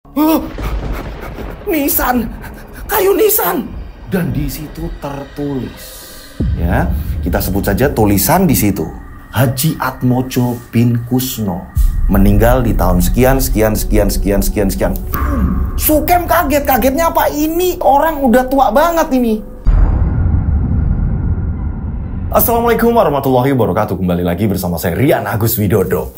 Oh, nisan, kayu nisan. Dan di situ tertulis, ya, kita sebut saja tulisan di situ. Haji Atmojo bin Kusno meninggal di tahun sekian. Sukem kaget, kagetnya apa ini? Orang udah tua banget ini. Assalamualaikum warahmatullahi wabarakatuh. Kembali lagi bersama saya Rian Agus Widodo.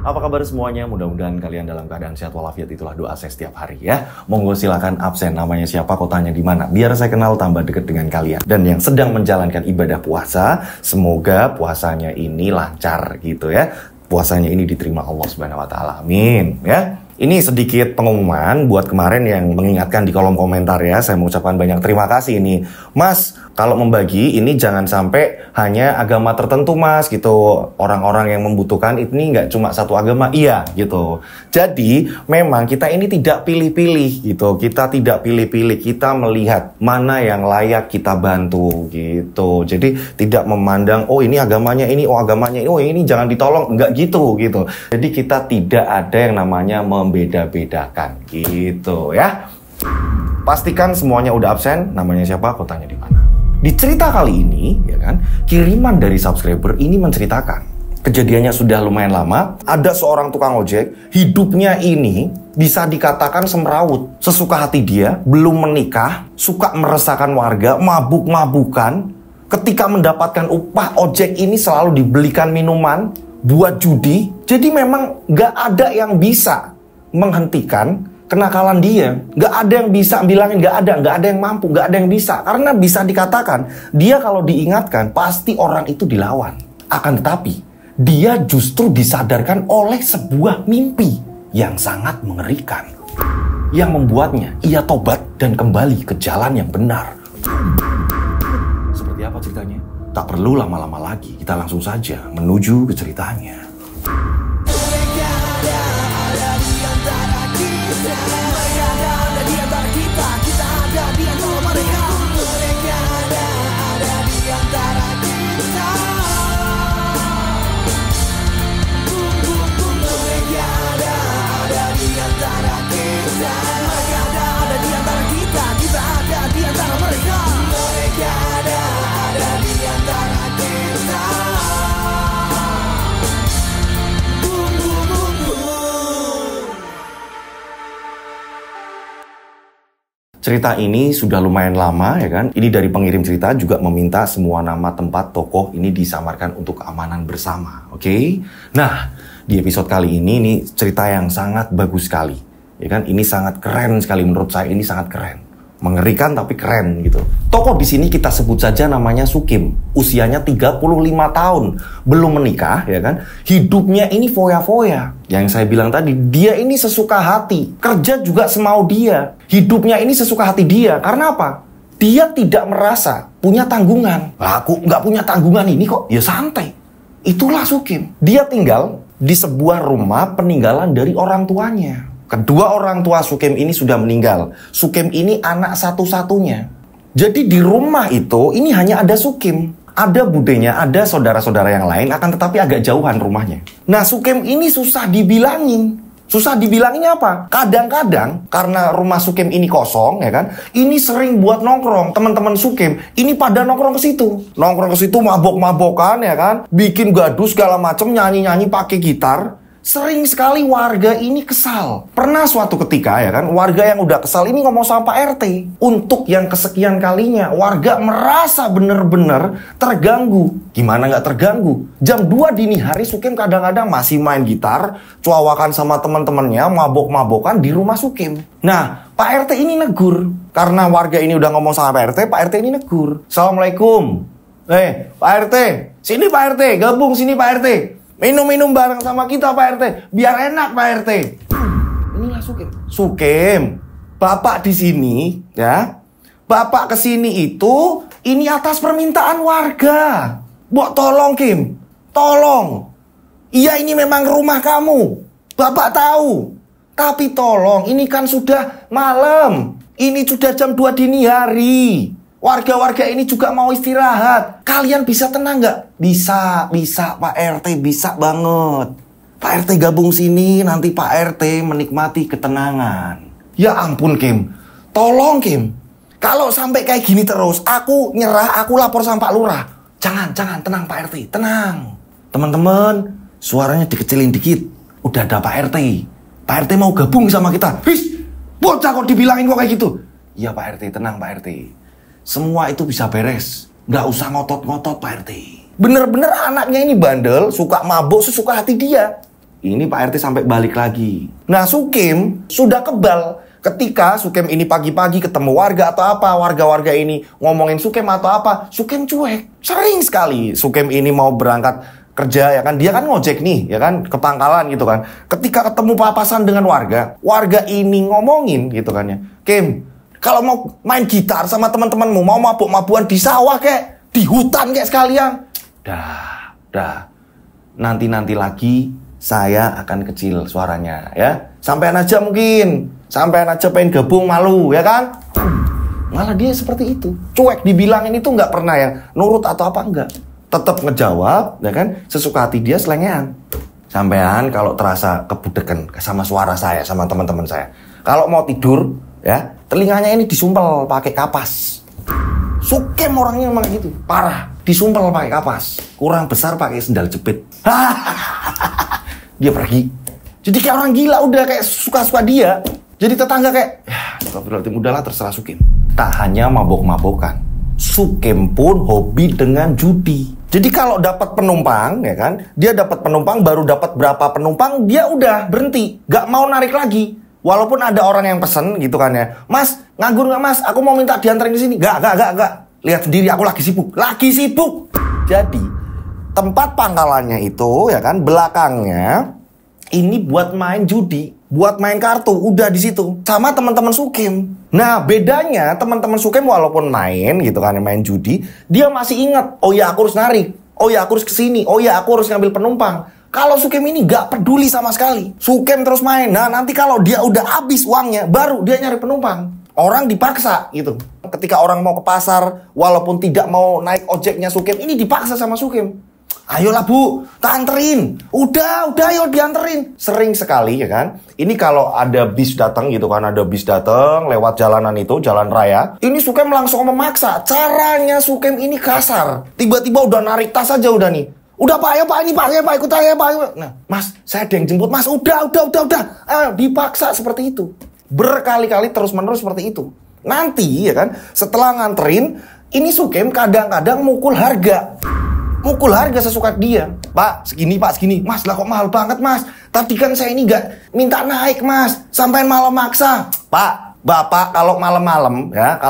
Apa kabar semuanya? Mudah-mudahan kalian dalam keadaan sehat walafiat, itulah doa saya setiap hari ya. Monggo silakan absen, namanya siapa, kotanya di mana, biar saya kenal tambah dekat dengan kalian. Dan yang sedang menjalankan ibadah puasa, semoga puasanya ini lancar gitu ya. Puasanya ini diterima Allah Subhanahu wa taala. Amin ya. Ini sedikit pengumuman buat kemarin yang mengingatkan di kolom komentar ya. Saya mengucapkan banyak terima kasih ini. Mas, kalau membagi ini jangan sampai hanya agama tertentu mas gitu. Orang-orang yang membutuhkan ini nggak cuma satu agama, iya gitu. Jadi memang kita ini tidak pilih-pilih gitu. Kita tidak pilih-pilih, kita melihat mana yang layak kita bantu gitu. Jadi tidak memandang, oh ini agamanya ini, oh agamanya ini, oh ini jangan ditolong. Nggak gitu gitu. Jadi kita tidak ada yang namanya membeda-bedakan gitu ya. Pastikan semuanya udah absen, namanya siapa, kotanya di mana. Di cerita kali ini ya kan, kiriman dari subscriber ini menceritakan kejadiannya sudah lumayan lama. Ada seorang tukang ojek, hidupnya ini bisa dikatakan semrawut. Sesuka hati dia, belum menikah, suka meresahkan warga, mabuk-mabukan. Ketika mendapatkan upah ojek ini selalu dibelikan minuman buat judi. Jadi memang nggak ada yang bisa menghentikan kenakalan dia. Nggak ada yang bisa bilangin nggak ada yang mampu, nggak ada yang bisa. Karena bisa dikatakan dia kalau diingatkan pasti orang itu dilawan. Akan tetapi dia justru disadarkan oleh sebuah mimpi yang sangat mengerikan, yang membuatnya ia tobat dan kembali ke jalan yang benar. Seperti apa ceritanya? Tak perlu lama-lama lagi, kita langsung saja menuju ke ceritanya. Cerita ini sudah lumayan lama ya kan. Ini dari pengirim cerita juga meminta semua nama tempat tokoh ini disamarkan untuk keamanan bersama. Oke? Nah, di episode kali ini cerita yang sangat bagus sekali. Ya kan? Ini sangat keren sekali menurut saya, ini sangat keren. Mengerikan tapi keren gitu. Tokoh di sini kita sebut saja namanya Sukim. Usianya 35 tahun, belum menikah ya kan. Hidupnya ini foya-foya. Yang saya bilang tadi, dia ini sesuka hati. Kerja juga semau dia. Hidupnya ini sesuka hati dia. Karena apa? Dia tidak merasa punya tanggungan. Aku nggak punya tanggungan ini kok. Ya santai. Itulah Sukim. Dia tinggal di sebuah rumah peninggalan dari orang tuanya. Kedua orang tua Sukim ini sudah meninggal. Sukim ini anak satu-satunya. Jadi di rumah itu ini hanya ada Sukim. Ada budenya, ada saudara-saudara yang lain, akan tetapi agak jauhan rumahnya. Nah, Sukim ini susah dibilangin. Susah dibilanginnya apa? Kadang-kadang karena rumah Sukim ini kosong, ya kan? Ini sering buat nongkrong. Teman-teman Sukim ini pada nongkrong ke situ. Nongkrong ke situ mabok-mabokan, ya kan? Bikin gaduh segala macam, nyanyi-nyanyi pakai gitar. Sering sekali warga ini kesal. Pernah suatu ketika ya kan, warga yang udah kesal ini ngomong sama Pak RT. Untuk yang kesekian kalinya, warga merasa bener-bener terganggu. Gimana nggak terganggu? Jam 2 dini hari Sukim kadang-kadang masih main gitar, cuawakan sama teman-temannya, mabok-mabokan di rumah Sukim. Nah, Pak RT ini negur. Karena warga ini udah ngomong sama Pak RT ini negur. Assalamualaikum. Pak RT, sini Pak RT, gabung sini Pak RT. Minum-minum bareng sama kita Pak RT, biar enak Pak RT. Inilah Sukim. Sukim, Bapak di sini ya. Bapak kesini itu ini atas permintaan warga. Mbok tolong Kim, tolong. Iya ini memang rumah kamu. Bapak tahu. Tapi tolong, ini kan sudah malam. Ini sudah jam 2 dini hari. Warga-warga ini juga mau istirahat. Kalian bisa tenang nggak? Bisa Pak RT, bisa banget. Pak RT gabung sini, nanti Pak RT menikmati ketenangan. Ya ampun, Kim. Tolong, Kim. Kalau sampai kayak gini terus, aku nyerah, aku lapor sama Pak Lurah. Jangan, tenang Pak RT, tenang. Teman-teman, suaranya dikecilin dikit. Udah ada Pak RT. Pak RT mau gabung sama kita. His, bocah kok dibilangin kok kayak gitu. Iya Pak RT, tenang Pak RT. Semua itu bisa beres. Nggak usah ngotot-ngotot Pak RT. Bener-bener anaknya ini bandel, suka mabuk, sesuka hati dia. Ini Pak RT sampai balik lagi. Nah, Sukim sudah kebal ketika Sukim ini pagi-pagi ketemu warga atau apa, warga-warga ini ngomongin Sukim atau apa, Sukim cuek. Sering sekali Sukim ini mau berangkat kerja, ya kan, dia kan ngojek nih, ya kan, ke pangkalan gitu kan. Ketika ketemu papasan dengan warga ini ngomongin gitu kan ya, Kim, kalau mau main gitar sama teman-temanmu, mau mabuk-mabuan di sawah kek, di hutan kek sekalian. Dah. Nanti lagi saya akan kecil suaranya ya. Sampean aja mungkin. Sampean aja pengen gabung malu ya kan. Malah dia seperti itu. Cuek dibilangin itu nggak pernah ya. Nurut atau apa enggak. Tetap ngejawab ya kan. Sesuka hati dia selengean. Sampean kalau terasa kebudekan sama suara saya, sama teman-teman saya. Kalau mau tidur ya, telinganya ini disumpel pakai kapas. Sukem orangnya memang gitu. Parah. Disumpel pakai kapas. Kurang besar pakai sendal jepit. Dia pergi. Jadi kayak orang gila, udah kayak suka-suka dia. Jadi tetangga kayak, ya astagfirullahaladzim, udahlah terserah Sukim. Tak hanya mabok-mabokan, Sukim pun hobi dengan judi. Jadi kalau dapat penumpang, ya kan, dia dapat penumpang, baru dapat berapa penumpang, dia udah berhenti, gak mau narik lagi. Walaupun ada orang yang pesen gitu kan ya, Mas, nganggur gak Mas? Aku mau minta diantarin ke sini. Gak. Lihat sendiri, aku lagi sibuk. Jadi tempat pangkalannya itu, ya kan, belakangnya ini buat main judi, buat main kartu, udah di situ sama teman-teman Sukim. Nah, bedanya teman-teman Sukim walaupun main gitu kan, main judi, dia masih ingat, oh ya aku harus narik, oh ya aku harus kesini, oh ya aku harus ngambil penumpang. Kalau Sukim ini gak peduli sama sekali, Sukim terus main. Nah, nanti kalau dia udah habis uangnya, baru dia nyari penumpang. Orang dipaksa gitu. Ketika orang mau ke pasar, walaupun tidak mau naik ojeknya Sukim, ini dipaksa sama Sukim. Ayolah Bu, tak anterin. Udah ayo dianterin. Sering sekali ya kan. Ini kalau ada bis datang gitu kan, ada bis datang lewat jalanan itu, jalan raya. Ini Sukim langsung memaksa. Caranya Sukim ini kasar. Tiba-tiba udah narik tas aja udah nih. Udah Pak, ya Pak, ini Pak, ya Pak, ikut aja Pak. Nah, Mas, saya ada yang jemput Mas. Udah. Dipaksa seperti itu. Berkali-kali terus-menerus seperti itu. Nanti ya kan, setelah nganterin, ini Sukim kadang-kadang mukul harga sesuka dia. Pak, segini. Mas, lah kok mahal banget Mas. Tadi kan saya ini gak minta naik Mas. Sampai malam maksa. Pak, Bapak kalau malam-malam ya,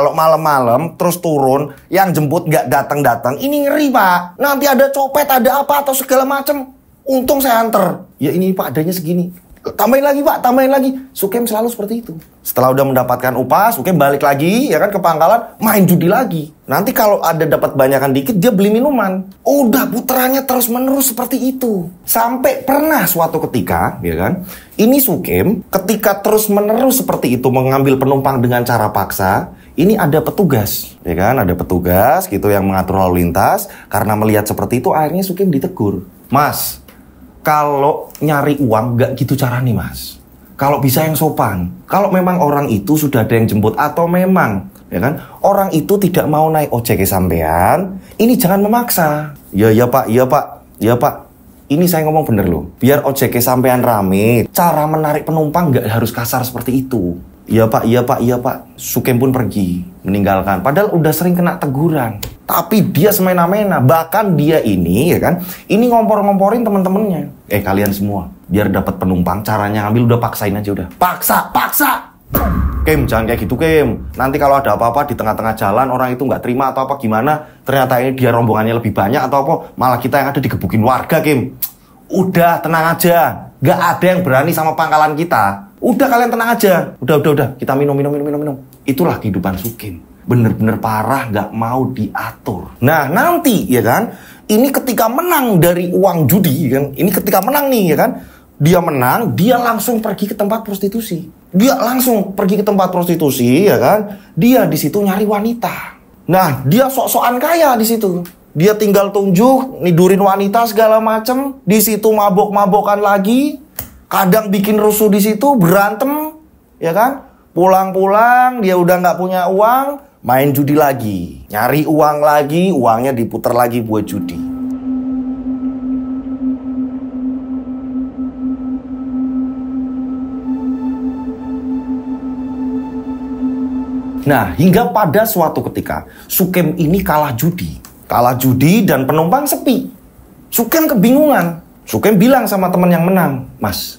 terus turun, yang jemput gak datang-datang, ini ngeri Pak. Nanti ada copet, ada apa atau segala macem. Untung saya anter. Ya ini Pak, adanya segini. Tambahin lagi Pak, tambahin lagi. Sukim selalu seperti itu. Setelah udah mendapatkan upah, Sukim balik lagi ya kan ke pangkalan, main judi lagi. Nanti kalau ada dapat banyakan dikit, dia beli minuman. Udah puterannya terus menerus seperti itu. Sampai pernah suatu ketika, ya kan, ini Sukim ketika terus menerus seperti itu mengambil penumpang dengan cara paksa. Ini ada petugas, ya kan, ada petugas gitu yang mengatur lalu lintas. Karena melihat seperti itu, akhirnya Sukim ditegur. Mas, kalau nyari uang gak gitu cara nih Mas. Kalau bisa yang sopan. Kalau memang orang itu sudah ada yang jemput atau memang ya kan, orang itu tidak mau naik ojek sampean, ini jangan memaksa. Ya Pak. Ini saya ngomong bener loh. Biar ojek sampean rame, cara menarik penumpang gak harus kasar seperti itu. Iya Pak. Sukim pun pergi, meninggalkan. Padahal udah sering kena teguran. Tapi dia semena-mena. Bahkan dia ini, ya kan, ini ngompor-ngomporin teman-temannya. Kalian semua, biar dapat penumpang, caranya ngambil udah paksain aja udah. Paksa. Kim, jangan kayak gitu Kim. Nanti kalau ada apa-apa di tengah-tengah jalan, orang itu nggak terima atau apa gimana, ternyata ini dia rombongannya lebih banyak atau apa, malah kita yang ada digebukin warga Kim. Udah, tenang aja. Nggak ada yang berani sama pangkalan kita. Udah kalian tenang aja. Udah. Kita minum. Itulah kehidupan Sukim. Bener-bener parah, gak mau diatur. Nah nanti ya kan, ini ketika menang dari uang judi kan, ini ketika menang nih ya kan, dia menang, dia langsung pergi ke tempat prostitusi. Dia di situ nyari wanita. Nah dia sok-sokan kaya di situ. Dia tinggal tunjuk, nidurin wanita segala macem. Di situ mabok-mabokan lagi. Kadang bikin rusuh di situ, berantem, ya kan? Pulang-pulang, dia udah nggak punya uang, main judi lagi. Nyari uang lagi, uangnya diputar lagi buat judi. Nah, hingga pada suatu ketika, Sukem ini kalah judi. Kalah judi dan penumpang sepi. Sukem kebingungan. Sukem bilang sama teman yang menang, Mas,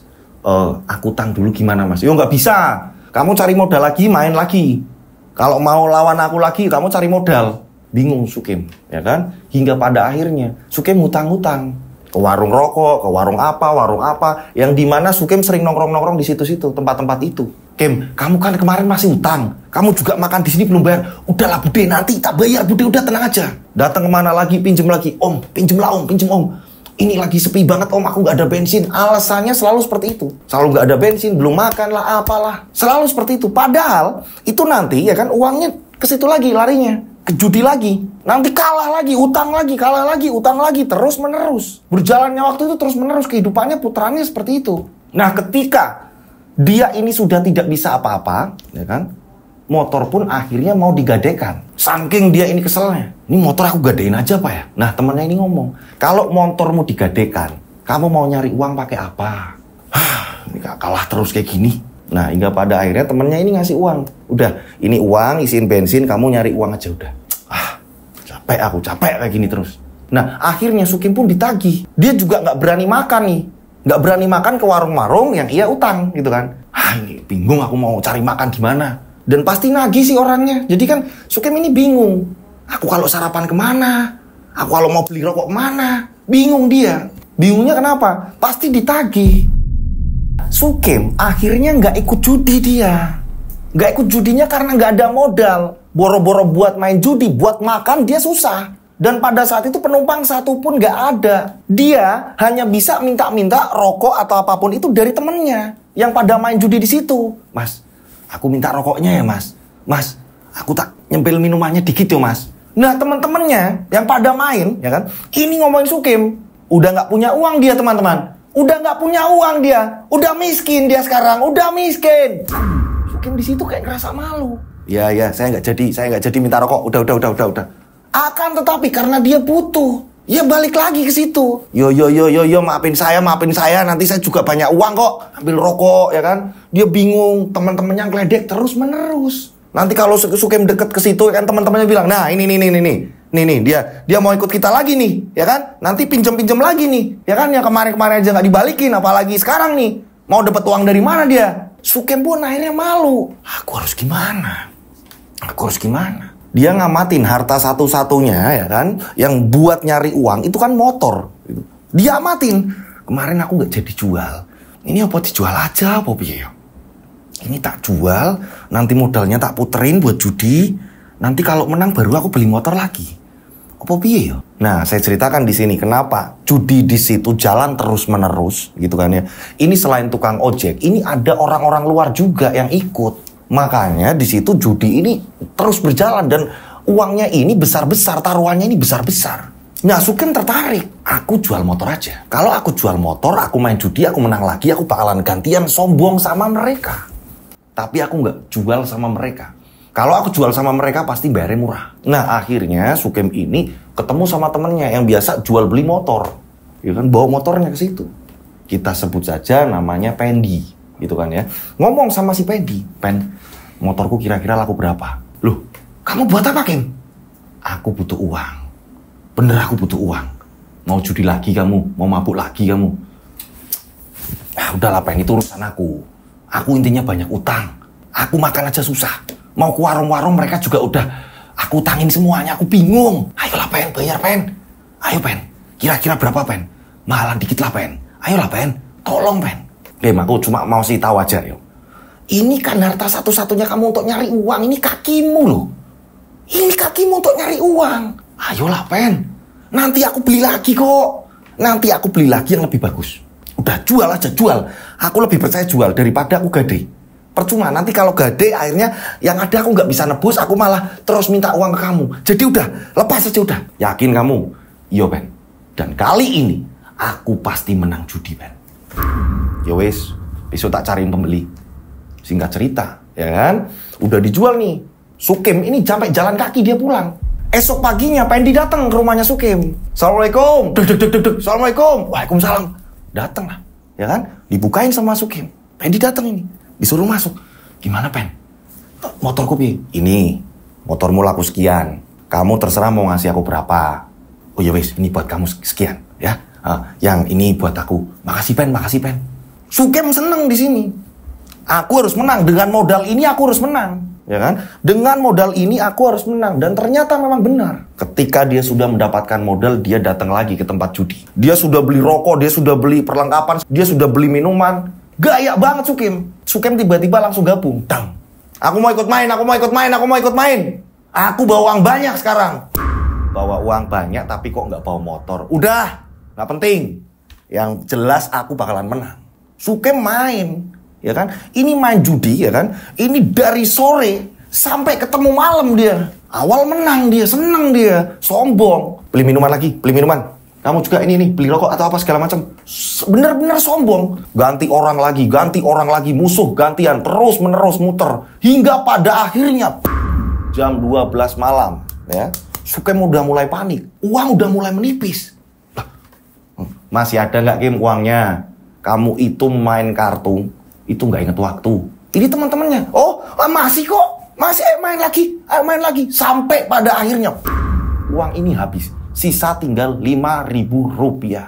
aku utang dulu gimana Mas? Yo nggak bisa. Kamu cari modal lagi, main lagi. Kalau mau lawan aku lagi, kamu cari modal. Bingung Sukem, ya kan? Hingga pada akhirnya, Sukem hutang-hutang. Ke warung rokok, ke warung apa. Yang dimana Sukem sering nongkrong-nongkrong di situ-situ, tempat-tempat itu. Kem, kamu kan kemarin masih utang. Kamu juga makan di sini belum bayar. Udahlah Bude, nanti tak bayar Bude, udah tenang aja. Datang kemana lagi, pinjem lagi. Om, pinjem lah Om, pinjem Om. Ini lagi sepi banget Om, aku gak ada bensin. Alasannya selalu seperti itu. Selalu gak ada bensin, belum makan lah, apalah. Selalu seperti itu. Padahal itu nanti ya kan uangnya ke situ lagi larinya. Ke judi lagi. Nanti kalah lagi, utang lagi, kalah lagi, utang lagi. Terus menerus. Berjalannya waktu itu terus menerus. Kehidupannya putarannya seperti itu. Nah ketika dia ini sudah tidak bisa apa-apa, ya kan? Motor pun akhirnya mau digadekan. Saking dia ini keselnya. Ini motor aku gadein aja Pak ya? Nah temennya ini ngomong, kalau motormu digadekan, kamu mau nyari uang pakai apa? Ini gak kalah terus kayak gini. Nah hingga pada akhirnya temennya ini ngasih uang. Udah, ini uang, isiin bensin, kamu nyari uang aja udah. Capek kayak gini terus. Nah akhirnya Sukim pun ditagih. Dia juga gak berani makan nih. Gak berani makan ke warung-warung yang ia utang gitu kan. Ini bingung aku mau cari makan gimana. Dan pasti nagih sih orangnya. Jadi kan Sukem ini bingung. Aku kalau sarapan kemana? Aku kalau mau beli rokok kemana? Bingung dia. Bingungnya kenapa? Pasti ditagih. Sukem akhirnya gak ikut judi dia. Gak ikut judinya karena gak ada modal. Boro-boro buat main judi, buat makan dia susah. Dan pada saat itu penumpang satu pun gak ada. Dia hanya bisa minta-minta rokok atau apapun itu dari temennya yang pada main judi di situ. Mas, aku minta rokoknya ya Mas. Mas, aku tak nyempil minumannya dikit ya Mas. Nah teman-temannya yang pada main, ya kan? Ini ngomongin Sukim. Udah gak punya uang dia teman-teman. Udah gak punya uang dia. Udah miskin dia sekarang. Udah miskin. Sukim di situ kayak ngerasa malu. Ya, saya nggak jadi minta rokok. Udah. Akan tetapi karena dia butuh, ya balik lagi ke situ. Yo, maafin saya. Nanti saya juga banyak uang kok. Ambil rokok, ya kan? Dia bingung, teman-temannya ngeledek terus menerus. Nanti kalau Sukim deket ke situ, kan teman-temannya bilang, nah ini, dia mau ikut kita lagi nih, ya kan? Nanti pinjam lagi nih, ya kan? Yang kemarin aja nggak dibalikin, apalagi sekarang nih, mau dapat uang dari mana dia? Sukim pun akhirnya malu. Aku harus gimana? Dia ngamatin harta satu-satunya ya kan, yang buat nyari uang itu kan motor. Dia amatin. Kemarin aku nggak jadi jual. Ini apa dijual aja apa piye? Ini tak jual, nanti modalnya tak puterin buat judi. Nanti kalau menang baru aku beli motor lagi. Apa piye ya? Nah, saya ceritakan di sini kenapa judi di situ jalan terus-menerus gitu kan ya. Ini selain tukang ojek, ini ada orang-orang luar juga yang ikut. Makanya di situ judi ini terus berjalan dan uangnya ini besar-besar, taruhannya ini besar-besar. Nah, Sukim tertarik. Aku jual motor aja. Kalau aku jual motor, aku main judi, aku menang lagi, aku bakalan gantian sombong sama mereka. Tapi aku nggak jual sama mereka. Kalau aku jual sama mereka pasti bayarnya murah. Nah, akhirnya Sukim ini ketemu sama temennya yang biasa jual beli motor. Ya kan, bawa motornya ke situ. Kita sebut saja namanya Pendi, gitu kan ya. Ngomong sama si Pendi, Pen, motorku kira-kira laku berapa? Loh, kamu buat apa, Kim? Aku butuh uang. Bener, aku butuh uang. Mau judi lagi kamu, mau mabuk lagi kamu. Udahlah, Pen, itu urusan aku. Aku intinya banyak utang. Aku makan aja susah. Mau ke warung-warung mereka juga udah aku utangin semuanya, aku bingung. Ayolah Pen, bayar Pen. Ayo Pen, kira-kira berapa Pen? Mahalan dikit lah Pen. Ayolah Pen, tolong Pen. Aku cuma mau sih tahu aja yo. Ini kan harta satu-satunya kamu untuk nyari uang. Ini kakimu loh. Ini kakimu untuk nyari uang. Ayolah Pen, nanti aku beli lagi kok. Nanti aku beli lagi yang lebih bagus. Udah jual aja, jual. Aku lebih percaya jual daripada aku gade. Percuma, nanti kalau gade akhirnya yang ada aku nggak bisa nebus, aku malah terus minta uang ke kamu. Jadi udah, lepas aja udah. Yakin kamu? Iya, Ben. Dan kali ini, aku pasti menang judi, Ben. Ya wes, besok tak cariin pembeli. Singkat cerita, ya kan? Udah dijual nih. Sukim ini sampai jalan kaki dia pulang. Esok paginya Pendi datang ke rumahnya Sukim. Assalamualaikum. Dek. Assalamualaikum. Waalaikumsalam. Datang lah, ya kan? Dibukain sama Sukim. Pendi datang ini, disuruh masuk. Gimana, Pen? Motorku pi. Ini motormu laku sekian. Kamu terserah mau ngasih aku berapa. Oh ya wes, ini buat kamu sekian, ya. Yang ini buat aku. Makasih Pen, makasih Pen. Sukim seneng di sini. Aku harus menang dengan modal ini, aku harus menang. Ya kan? Dengan modal ini aku harus menang. Dan ternyata memang benar. Ketika dia sudah mendapatkan modal, dia datang lagi ke tempat judi. Dia sudah beli rokok, dia sudah beli perlengkapan, dia sudah beli minuman. Gaya banget Sukim. Sukim tiba-tiba langsung gabung. Dang. Aku mau ikut main, aku mau ikut main, aku mau ikut main. Aku bawa uang banyak sekarang. Bawa uang banyak tapi kok nggak bawa motor. Udah, nggak penting. Yang jelas aku bakalan menang. Sukim main. Ya kan? Ini main judi, ya kan? Ini dari sore sampai ketemu malam dia. Awal menang dia, seneng dia, sombong. Beli minuman lagi, beli minuman. Kamu juga ini nih, beli rokok atau apa segala macam. Bener-bener sombong. Ganti orang lagi, musuh gantian, terus menerus muter. Hingga pada akhirnya jam 12 malam, ya. Sukim udah mulai panik. Uang udah mulai menipis. Masih ada nggak Kim uangnya? Kamu itu main kartu. Itu nggak inget waktu. Ini teman-temannya. Oh, masih kok. Masih main lagi. Sampai pada akhirnya uang ini habis. Sisa tinggal Rp5.000.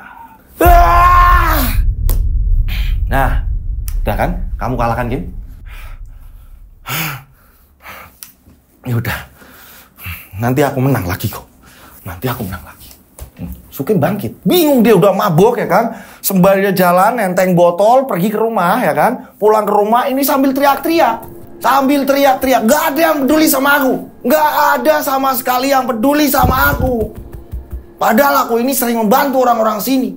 Nah, udah kan? Kamu kalahkan, Kim? Ya udah. Nanti aku menang lagi kok. Sukim bangkit. Bingung dia udah mabok ya kan. Sembari dia jalan, nenteng botol, pergi ke rumah ya kan. Pulang ke rumah ini sambil teriak-teriak. Gak ada yang peduli sama aku. Gak ada sama sekali yang peduli sama aku. Padahal aku ini sering membantu orang-orang sini.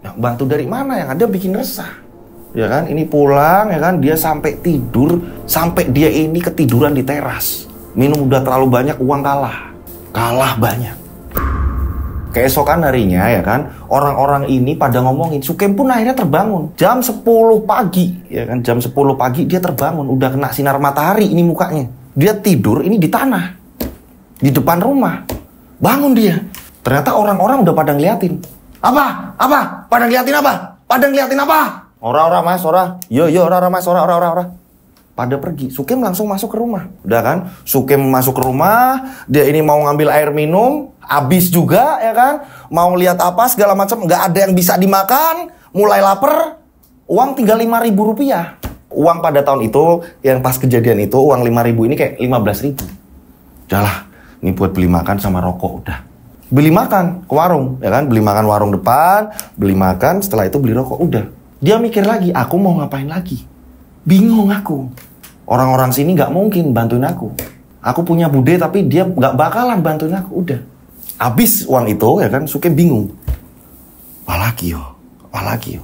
Yang bantu dari mana? Yang ada bikin resah. Ya kan, ini pulang ya kan. Dia sampai tidur. Sampai dia ini ketiduran di teras. Minum udah terlalu banyak, uang kalah banyak. Keesokan harinya ya kan, orang-orang ini pada ngomongin. Sukim pun akhirnya terbangun jam 10 pagi ya kan, jam 10 pagi dia terbangun, udah kena sinar matahari ini mukanya. Dia tidur ini di tanah di depan rumah. Bangun dia. Ternyata orang-orang udah pada ngeliatin. Apa? Pada ngeliatin apa? Ora mas, ora. Yo ora mas, ora. Pada pergi. Sukim langsung masuk ke rumah. Udah kan? Sukim masuk ke rumah, dia ini mau ngambil air minum, habis juga ya kan? Mau lihat apa segala macam, nggak ada yang bisa dimakan, mulai lapar. Uang tinggal Rp5.000. Uang pada tahun itu, yang pas kejadian itu, uang 5.000 ini kayak 15.000. Udahlah, ini buat beli makan sama rokok, udah. Beli makan ke warung, ya kan? Beli makan warung depan, beli makan, setelah itu beli rokok, udah. Dia mikir lagi, aku mau ngapain lagi? Bingung aku. Orang-orang sini nggak mungkin bantuin aku. Aku punya bude tapi dia nggak bakalan bantuin aku, udah. Habis uang itu, ya kan? Sukim bingung. Apalagi yo.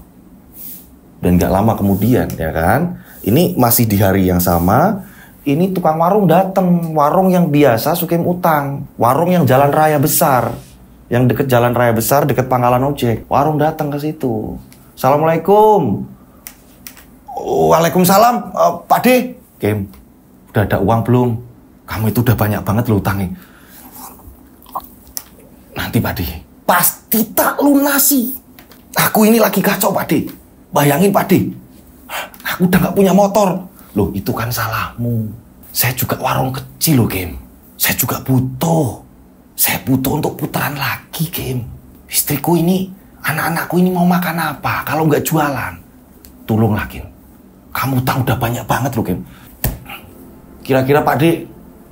Dan gak lama kemudian, ya kan, ini masih di hari yang sama, ini tukang warung datang, warung yang biasa Sukim utang, warung yang jalan raya besar, yang deket jalan raya besar, deket pangkalan ojek, warung datang ke situ. Assalamualaikum. Waalaikumsalam, Pak D. Kim, udah ada uang belum? Kamu itu udah banyak banget lo utangnya. Nanti Pak D, pasti tak lunasi. Aku ini lagi kacau Pak D. Bayangin Pak D, aku udah gak punya motor. Loh itu kan salahmu. Saya juga warung kecil loh Kim. Saya juga butuh. Saya butuh untuk putaran lagi Kim. Istriku ini, anak-anakku ini mau makan apa kalau gak jualan? Tolonglah Kim. Kamu utang udah banyak banget loh Kim. Kira-kira Pak D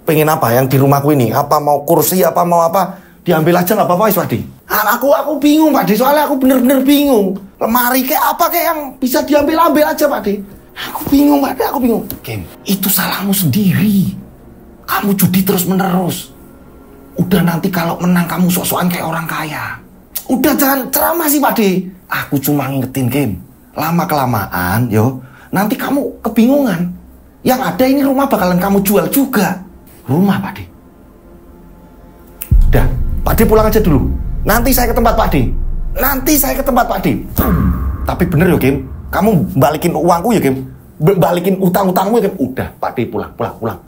pengen apa yang di rumahku ini? Apa mau kursi, apa mau apa? Diambil aja gak apa-apa Pak D. Aku bingung Pak D, soalnya aku bener-bener bingung. Lemari kayak apa kayak yang bisa diambil aja Pak D. Aku bingung Pak D, aku bingung. Kim, itu salahmu sendiri. Kamu judi terus-menerus. Udah nanti kalau menang kamu sok-sokan kayak orang kaya. Udah jangan ceramah sih Pak D. Aku cuma ngingetin Kim. Lama-kelamaan yo, nanti kamu kebingungan. Yang ada ini rumah bakalan kamu jual juga. Rumah, Pak De. Dah, Pak De pulang aja dulu. Nanti saya ke tempat Pak De. Tapi bener ya, Kim. Kamu balikin uangku ya, Kim. Balikin utang-utangmu ya, Kim. Udah, Pak De pulang.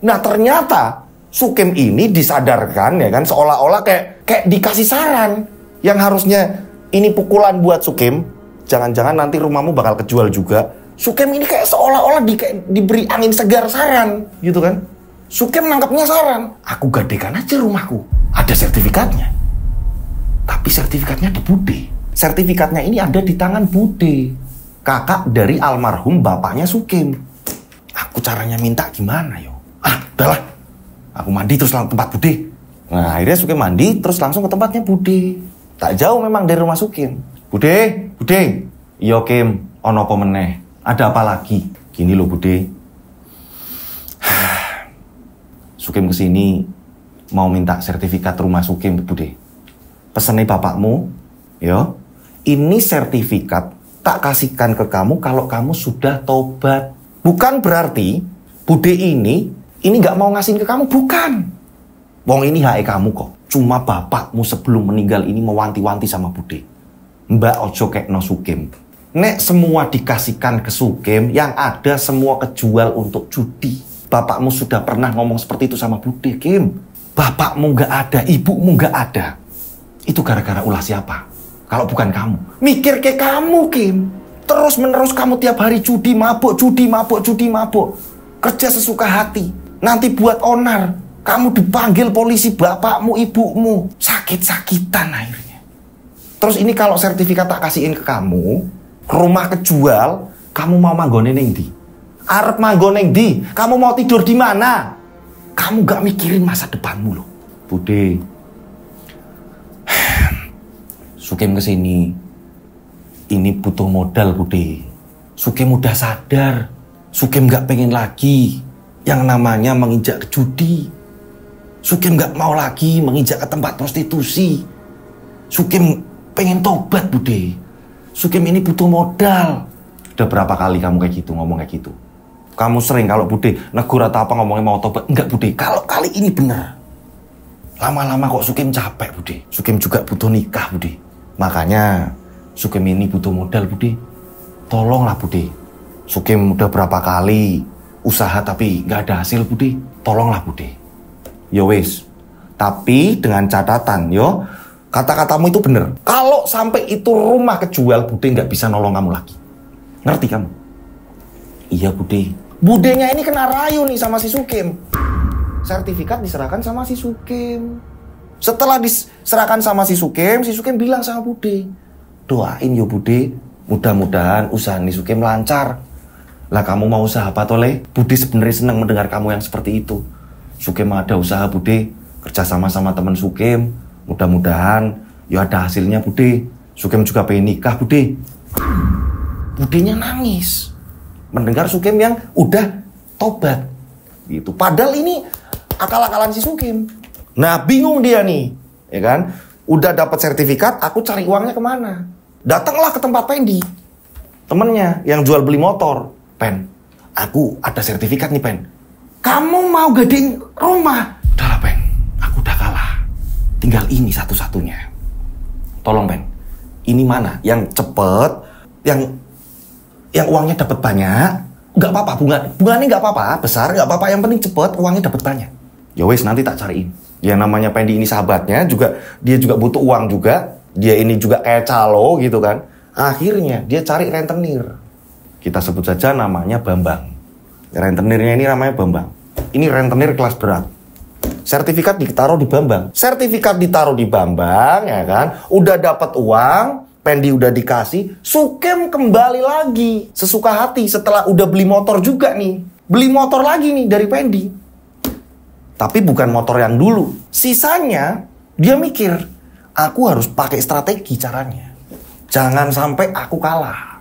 Nah, ternyata Sukim ini disadarkan ya kan, seolah-olah kayak dikasih saran. Yang harusnya ini pukulan buat Sukim. Jangan-jangan nanti rumahmu bakal kejual juga. Sukim ini kayak seolah-olah diberi angin segar saran, gitu kan. Sukim nangkapnya saran. Aku gadekan aja rumahku. Ada sertifikatnya. Tapi sertifikatnya di Bude. Sertifikatnya ini ada di tangan Bude, kakak dari almarhum bapaknya Sukim. Aku caranya minta gimana yo? Udahlah. Aku mandi terus langsung ke tempat Bude. Nah, akhirnya Sukim mandi terus langsung ke tempatnya Bude. Tak jauh memang dari rumah Sukim. Bude. Iya, Kim. Ono apa meneh? Ada apa lagi? Gini loh, Bude. Sukim kesini mau minta sertifikat rumah Sukim, Bude. Pesennya bapakmu, yo. Ini sertifikat tak kasihkan ke kamu kalau kamu sudah tobat. Bukan berarti Bude ini nggak mau ngasihin ke kamu, bukan. Wong ini hak kamu kok. Cuma bapakmu sebelum meninggal ini mewanti-wanti sama Bude. Mbak ojo kekno Sukim. Nek semua dikasihkan ke Sukim, yang ada semua kejual untuk judi. Bapakmu sudah pernah ngomong seperti itu sama Bude, Kim. Bapakmu nggak ada, ibumu nggak ada. Itu gara-gara ulah siapa? Kalau bukan kamu. Mikir kayak kamu, Kim. Terus-menerus kamu tiap hari judi mabuk. Kerja sesuka hati. Nanti buat onar. Kamu dipanggil polisi bapakmu, ibumu. Sakit-sakitan akhirnya. Terus ini kalau sertifikat tak kasihin ke kamu, rumah kejual, kamu mau manggone ning ndi? Arep manggone ning ndi? Kamu mau tidur di mana? Kamu gak mikirin masa depanmu loh. Bude. Sukim kesini. Ini butuh modal, Bude. Sukim udah sadar. Sukim gak pengen lagi yang namanya menginjak ke judi. Sukim gak mau lagi menginjak ke tempat prostitusi. Sukim pengen tobat, Bude. Sukim ini butuh modal. Udah berapa kali kamu kayak gitu, ngomong kayak gitu? Kamu sering kalau Bude negur atau apa ngomongnya mau tobat. Enggak, Bude. Kalau kali ini bener. Lama-lama kok Sukim capek, Bude. Sukim juga butuh nikah, Bude. Makanya Sukim ini butuh modal, Bude. Tolonglah, Bude. Sukim udah berapa kali usaha tapi nggak ada hasil, Bude. Tolonglah, Bude. Yo wis. Tapi dengan catatan, yo. Kata-katamu itu bener. Kalau sampai itu rumah kejual, Bude nggak bisa nolong kamu lagi. Ngerti kamu? Iya, Bude. Budenya ini kena rayu nih sama si Sukim. Sertifikat diserahkan sama si Sukim. Setelah diserahkan sama si Sukim bilang sama Bude, doain yo Bude, mudah-mudahan usaha nih Sukim lancar. Lah kamu mau usaha apa tole? Bude sebenarnya senang mendengar kamu yang seperti itu. Sukim ada usaha, Bude, kerja sama teman Sukim. Mudah-mudahan yo ada hasilnya, Bude. Sukim juga pengen nikah, Bude. Budenya nangis mendengar Sukim yang udah tobat gitu. Padahal ini akal-akalan si Sukim. Nah, bingung dia nih, ya kan? Udah dapat sertifikat, aku cari uangnya kemana? Datanglah ke tempat Pendi, temennya yang jual beli motor. Pen, aku ada sertifikat nih, Pen. Kamu mau gadein rumah? Udahlah, Pen, aku udah kalah. Tinggal ini satu-satunya. Tolong, Pen, ini mana? Yang cepet, yang uangnya dapat banyak. Nggak apa-apa, bunganya nggak apa-apa, besar nggak apa-apa. Yang penting cepet, uangnya dapat banyak. Ya wes, nanti tak cariin. Yang namanya Pendi ini sahabatnya juga, dia juga butuh uang juga. Dia ini juga kayak calo gitu kan. Akhirnya dia cari rentenir. Kita sebut saja namanya Bambang. Rentenirnya ini namanya Bambang. Ini rentenir kelas berat. Sertifikat ditaruh di Bambang. Sertifikat ditaruh di Bambang, ya kan. Udah dapat uang, Pendi udah dikasih. Sukim kembali lagi sesuka hati setelah udah beli motor juga nih. Beli motor lagi nih dari Pendi. Tapi bukan motor yang dulu. Sisanya, dia mikir, aku harus pakai strategi caranya. Jangan sampai aku kalah.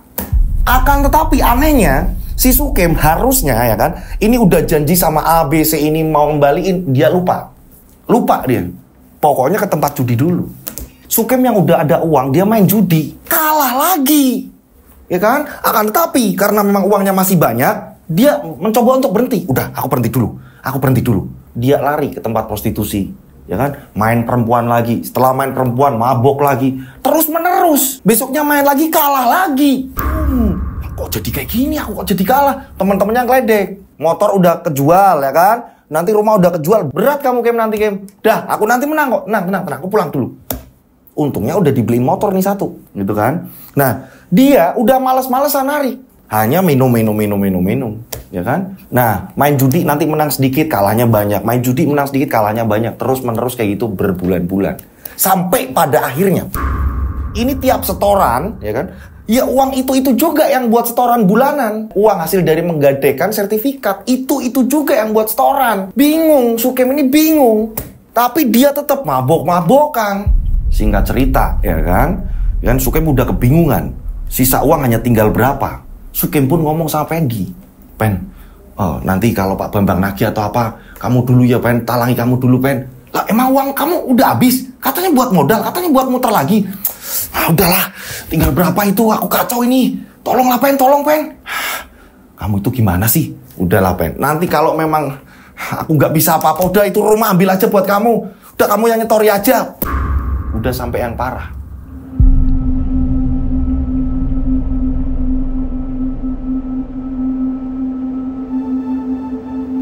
Akan tetapi anehnya, si Sukim harusnya ya kan, ini udah janji sama A, B, C ini mau ngembaliin, dia lupa. Lupa dia. Pokoknya ke tempat judi dulu. Sukim yang udah ada uang, dia main judi. Kalah lagi. Ya kan? Akan tetapi, karena memang uangnya masih banyak, dia mencoba untuk berhenti. Udah, aku berhenti dulu. Dia lari ke tempat prostitusi, ya kan? Main perempuan lagi. Setelah main perempuan, mabok lagi. Terus menerus. Besoknya main lagi, kalah lagi. Kok jadi kayak gini? Aku kok jadi kalah? Teman-temannya ngeledek. Motor udah kejual, ya kan? Nanti rumah udah kejual. Berat kamu, Kem, nanti, Kem. Dah, aku nanti menang kok. Tenang. Aku pulang dulu. Untungnya udah dibeliin motor nih satu, gitu kan? Nah, dia udah malas-malesan hari. Hanya minum, ya kan? Nah, main judi nanti menang sedikit, kalahnya banyak. Main judi menang sedikit, kalahnya banyak. Terus-menerus kayak gitu berbulan-bulan. Sampai pada akhirnya, ini tiap setoran, ya kan? Ya uang itu juga yang buat setoran bulanan. Uang hasil dari menggadekan sertifikat, itu juga yang buat setoran. Bingung, Sukem ini bingung. Tapi dia tetap mabok-mabokan. Singkat cerita, ya kan? Sukem udah kebingungan. Sisa uang hanya tinggal berapa? Sukem pun ngomong sama Pendi. Pen, nanti kalau Pak Bambang nagih atau apa, kamu dulu ya, Pen. Talangi kamu dulu, Pen. Lah, emang uang kamu udah habis? Katanya buat modal, katanya buat muter lagi. Udahlah, tinggal berapa itu? Aku kacau ini. Tolonglah, Pen, tolong, Pen. Kamu itu gimana sih? Udahlah, Pen. Nanti kalau memang aku nggak bisa apa-apa, udah itu rumah ambil aja buat kamu. Udah kamu yang nyetori aja. Udah sampai yang parah.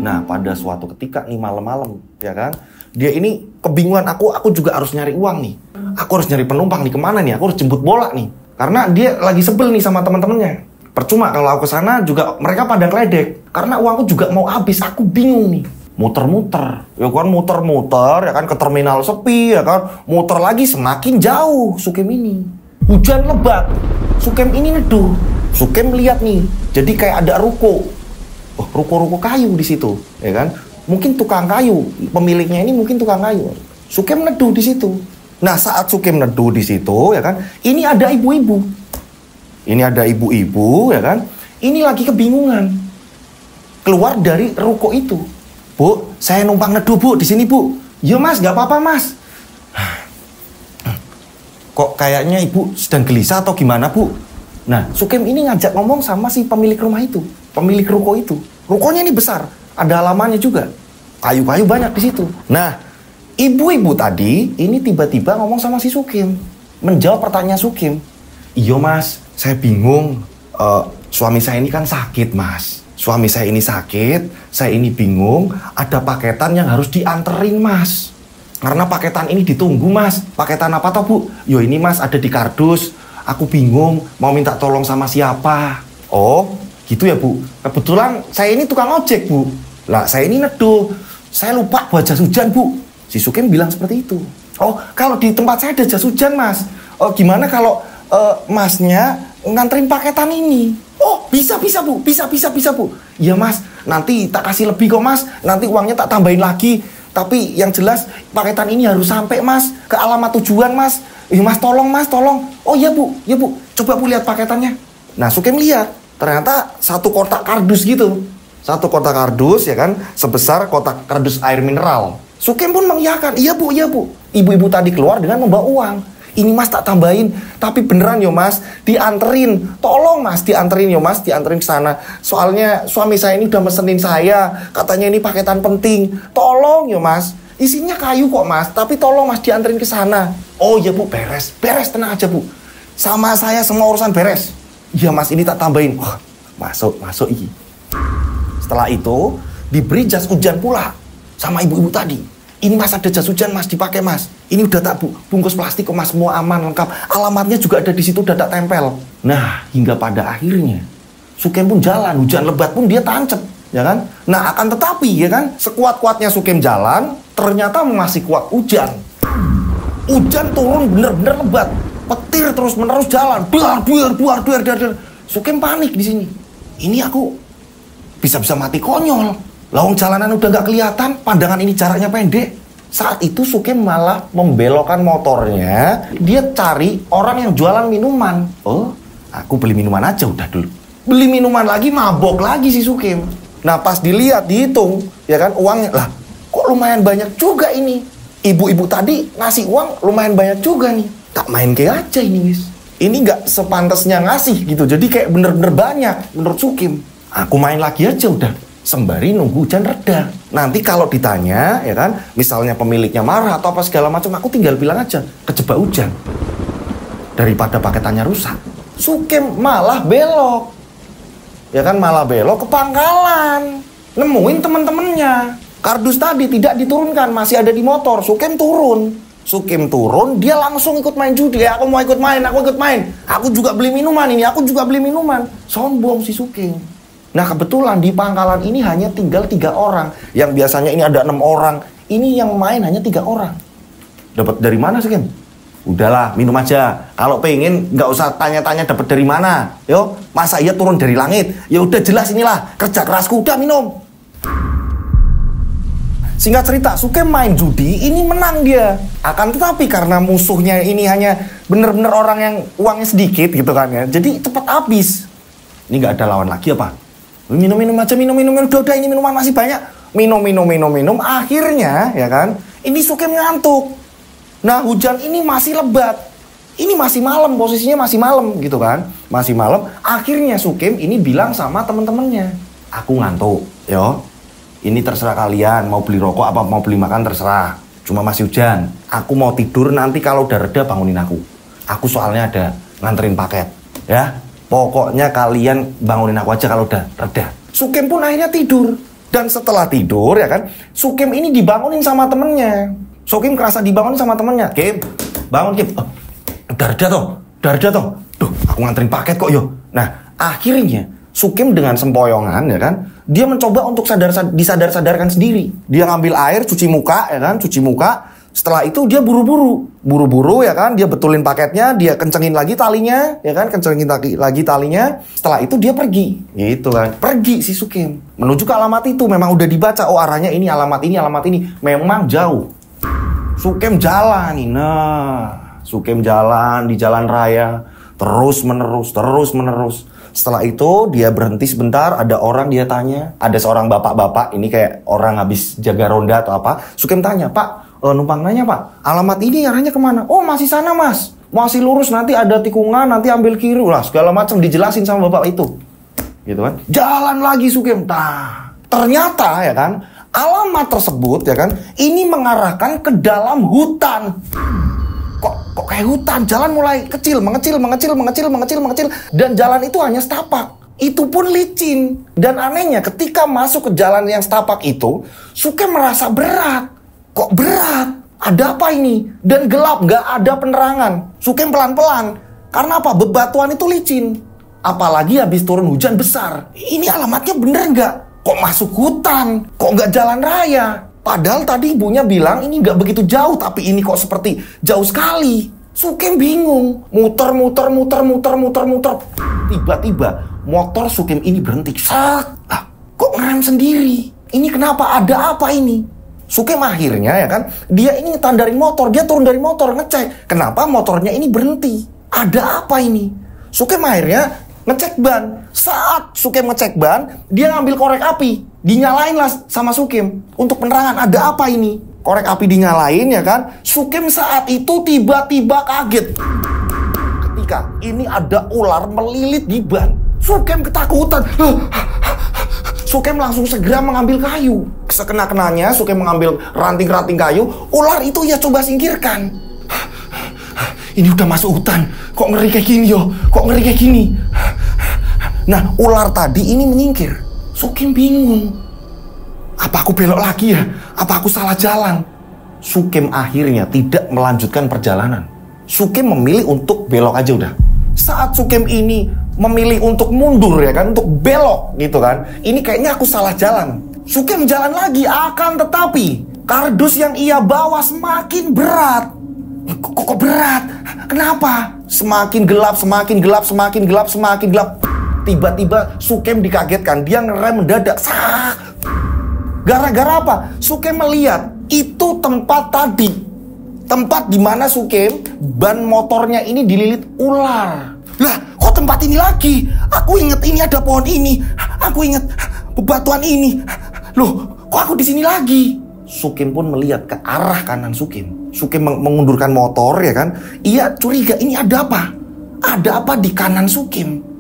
Nah, pada suatu ketika nih malam-malam, ya kan? Dia ini kebingungan, aku juga harus nyari uang nih. Aku harus nyari penumpang nih, kemana nih? Aku harus jemput bola nih. Karena dia lagi sebel nih sama teman-temannya. Percuma kalau aku kesana juga mereka pada ngeledek. Karena uangku juga mau habis, aku bingung nih. Muter-muter, ya kan muter-muter, ya kan ke terminal sepi, ya kan. Muter lagi semakin jauh Sukem ini. Hujan lebat, Sukem ini neduh. Sukem lihat nih, jadi kayak ada ruko. Ruko-ruko kayu di situ, ya kan? Mungkin tukang kayu, pemiliknya ini mungkin tukang kayu. Sukem neduh di situ. Nah, saat Sukem neduh di situ, ya kan? Ini ada ibu-ibu. Ya kan? Ini lagi kebingungan. Keluar dari ruko itu. Bu, saya numpang neduh, Bu, di sini, Bu. Ya, Mas, nggak apa-apa, Mas. Kok kayaknya Ibu sedang gelisah atau gimana, Bu? Nah, Sukem ini ngajak ngomong sama si pemilik rumah itu. Pemilik ruko itu. Rukonya ini besar, ada halamannya juga. Kayu-kayu banyak di situ. Nah, ibu-ibu tadi ini tiba-tiba ngomong sama si Sukem. Menjawab pertanyaan Sukem. Iya, Mas, saya bingung. Suami saya ini kan sakit, Mas. Suami saya ini sakit, saya ini bingung. Ada paketan yang harus dianterin, Mas. Karena paketan ini ditunggu, Mas. Paketan apa toh, Bu? Yo, ini, Mas, ada di kardus. Aku bingung, mau minta tolong sama siapa. Oh, gitu ya, Bu. Kebetulan saya ini tukang ojek, Bu. Lah, saya ini neduh. Saya lupa bawa jas hujan, Bu. Si Sukem bilang seperti itu. Oh, kalau di tempat saya ada jas hujan, Mas. Oh, gimana kalau Masnya nganterin paketan ini? Oh, bisa, Bu. Bisa, Bu. Iya, Mas. Nanti tak kasih lebih kok, Mas. Nanti uangnya tak tambahin lagi. Tapi yang jelas paketan ini harus sampai, Mas. Ke alamat tujuan, Mas. Mas, tolong, Mas, tolong. Oh, iya, Bu. Coba Bu lihat paketannya. Nah, Sukem lihat. Ternyata satu kotak kardus gitu. Satu kotak kardus, ya kan, sebesar kotak kardus air mineral. Sukem pun mengiyakan, iya Bu. Ibu-ibu tadi keluar dengan membawa uang. Ini, Mas, tak tambahin, tapi beneran yo, Mas, dianterin. Tolong, Mas, dianterin yo, Mas, dianterin ke sana. Soalnya suami saya ini udah mesenin saya, katanya ini paketan penting. Tolong yo, Mas. Isinya kayu kok, Mas, tapi tolong, Mas, dianterin ke sana. Oh iya, Bu, beres, tenang aja, Bu. Sama saya semua urusan beres. Iya, Mas, ini tak tambahin. Wah, masuk iki. Setelah itu, diberi jas hujan pula sama ibu-ibu tadi. Ini, Mas, ada jas hujan, Mas, dipakai, Mas. Ini udah tak bungkus plastik kok, Mas, semua aman, lengkap. Alamatnya juga ada di situ, udah tak tempel. Nah, hingga pada akhirnya, Sukem pun jalan, hujan lebat pun dia tancep, ya kan? Nah, akan tetapi, ya kan, sekuat-kuatnya Sukem jalan, ternyata masih kuat hujan. Hujan turun bener-bener lebat. Petir terus-menerus jalan, duar. Sukem panik di sini. Ini aku bisa-bisa mati konyol. Lawang jalanan udah nggak kelihatan, pandangan ini jaraknya pendek. Saat itu Sukem malah membelokkan motornya. Dia cari orang yang jualan minuman. Oh, aku beli minuman aja udah dulu. Beli minuman lagi, mabok lagi si Sukem. Nah, pas dilihat, dihitung, ya kan, uangnya. Lah, kok lumayan banyak juga ini. Ibu-ibu tadi ngasih uang lumayan banyak juga nih. Tak main kayak aja ini, guys. Ini nggak sepantasnya ngasih gitu. Jadi kayak bener-bener banyak menurut Sukem. Aku main lagi aja udah. Sembari nunggu hujan reda. Nanti kalau ditanya, ya kan, misalnya pemiliknya marah atau apa segala macam, aku tinggal bilang aja, kejebak hujan. Daripada paketannya rusak. Sukem malah belok. Ya kan, malah belok ke pangkalan. Nemuin teman-temannya. Kardus tadi tidak diturunkan, masih ada di motor. Sukem turun. Sukem turun, dia langsung ikut main judi. Aku mau ikut main, aku ikut main. Aku juga beli minuman ini, aku juga beli minuman. Sombong si Sukem. Nah kebetulan di pangkalan ini hanya tinggal 3 orang. Yang biasanya ini ada 6 orang. Ini yang main hanya 3 orang. Dapat dari mana Sukem? Udahlah, minum aja. Kalau pengen nggak usah tanya-tanya dapat dari mana. Yo, masa iya turun dari langit? Ya udah jelas inilah kerja kerasku. Udah minum. Singkat cerita, Sukem main judi, ini menang dia. Akan tetapi karena musuhnya ini hanya bener-bener orang yang uangnya sedikit gitu kan ya. Jadi cepat habis. Ini nggak ada lawan lagi apa? Minum-minum aja, minum-minum. Udah ini minuman masih banyak. Minum. Akhirnya ya kan, ini Sukem ngantuk. Nah hujan ini masih lebat. Ini masih malam, posisinya masih malam gitu kan. Masih malam, akhirnya Sukem ini bilang sama temen-temennya. Aku ngantuk, yo. Ini terserah kalian, mau beli rokok apa mau beli makan terserah. Cuma masih hujan. Aku mau tidur, nanti kalau udah reda bangunin aku. Aku soalnya ada nganterin paket. Ya, pokoknya kalian bangunin aku aja kalau udah reda. Sukem pun akhirnya tidur. Dan setelah tidur ya kan, Sukem ini dibangunin sama temennya. Sukem kerasa dibangunin sama temennya. Kim, bangun Kim. Oh, udah reda toh. Duh, aku nganterin paket kok yo. Nah, akhirnya Sukem dengan sempoyongan ya kan, dia mencoba untuk disadar-sadarkan sendiri. Dia ngambil air, cuci muka ya kan, cuci muka. Setelah itu dia buru-buru ya kan, dia betulin paketnya, dia kencengin lagi talinya ya kan, kencengin lagi talinya. Setelah itu dia pergi, gitu kan. Pergi si Sukem menuju ke alamat itu, memang udah dibaca, oh arahnya ini, alamat ini. Memang jauh. Sukem jalan nih. Nah, Sukem jalan di jalan raya terus menerus. Setelah itu dia berhenti sebentar, ada orang dia tanya, ada seorang bapak-bapak, ini kayak orang habis jaga ronda atau apa. Sukem tanya, Pak, numpang nanya Pak, alamat ini arahnya kemana? Oh masih sana Mas, masih lurus, nanti ada tikungan, nanti ambil kiri lah, segala macam dijelasin sama bapak itu. Gitu kan, jalan lagi Sukem. Nah, ternyata ya kan, alamat tersebut ya kan, ini mengarahkan ke dalam hutan. Kok kayak hutan, jalan mulai kecil, mengecil, dan jalan itu hanya setapak. Itu pun licin. Dan anehnya ketika masuk ke jalan yang setapak itu, Sukem merasa berat. Kok berat? Ada apa ini? Dan gelap, gak ada penerangan. Sukem pelan-pelan. Karena apa? Bebatuan itu licin. Apalagi habis turun hujan besar. Ini alamatnya bener gak? Kok masuk hutan? Kok gak jalan raya? Padahal tadi ibunya bilang ini nggak begitu jauh, tapi ini kok seperti jauh sekali. Sukem bingung, muter. Tiba-tiba motor Sukem ini berhenti. Kok ngerem sendiri? Ini kenapa? Ada apa ini? Sukem akhirnya ya kan, dia ini ngetandarin motor, dia turun dari motor ngecek. Kenapa motornya ini berhenti? Ada apa ini? Sukem akhirnya ngecek ban. Saat Sukem ngecek ban, dia ngambil korek api. Dinyalain lah sama Sukem untuk penerangan. Ada apa ini? Korek api dinyalain ya kan. Sukem saat itu tiba-tiba kaget ketika ini ada ular melilit di ban. Sukem ketakutan. Sukem langsung segera mengambil kayu. Sekena-kenanya Sukem mengambil ranting-ranting kayu. Ular itu ya coba singkirkan. Ini udah masuk hutan. Kok ngeri kayak gini yo? Kok ngeri kayak gini? Nah, ular tadi ini menyingkir. Sukem bingung. Apa aku belok lagi ya? Apa aku salah jalan? Sukem akhirnya tidak melanjutkan perjalanan. Sukem memilih untuk belok aja udah. Saat Sukem ini memilih untuk mundur ya kan, untuk belok gitu kan. Ini kayaknya aku salah jalan. Sukem jalan lagi, akan tetapi kardus yang ia bawa semakin berat. Kok berat? Kenapa? Semakin gelap. Tiba-tiba Sukem dikagetkan, dia ngerem mendadak. Gara-gara apa? Sukem melihat itu tempat di mana Sukem ban motornya ini dililit ular. Lah, kok tempat ini lagi? Aku inget ini ada pohon ini. Aku inget bebatuan ini. Loh, kok aku di sini lagi? Sukem pun melihat ke arah kanan Sukem. Sukem mengundurkan motor ya kan. Ia curiga ini ada apa? Ada apa di kanan Sukem?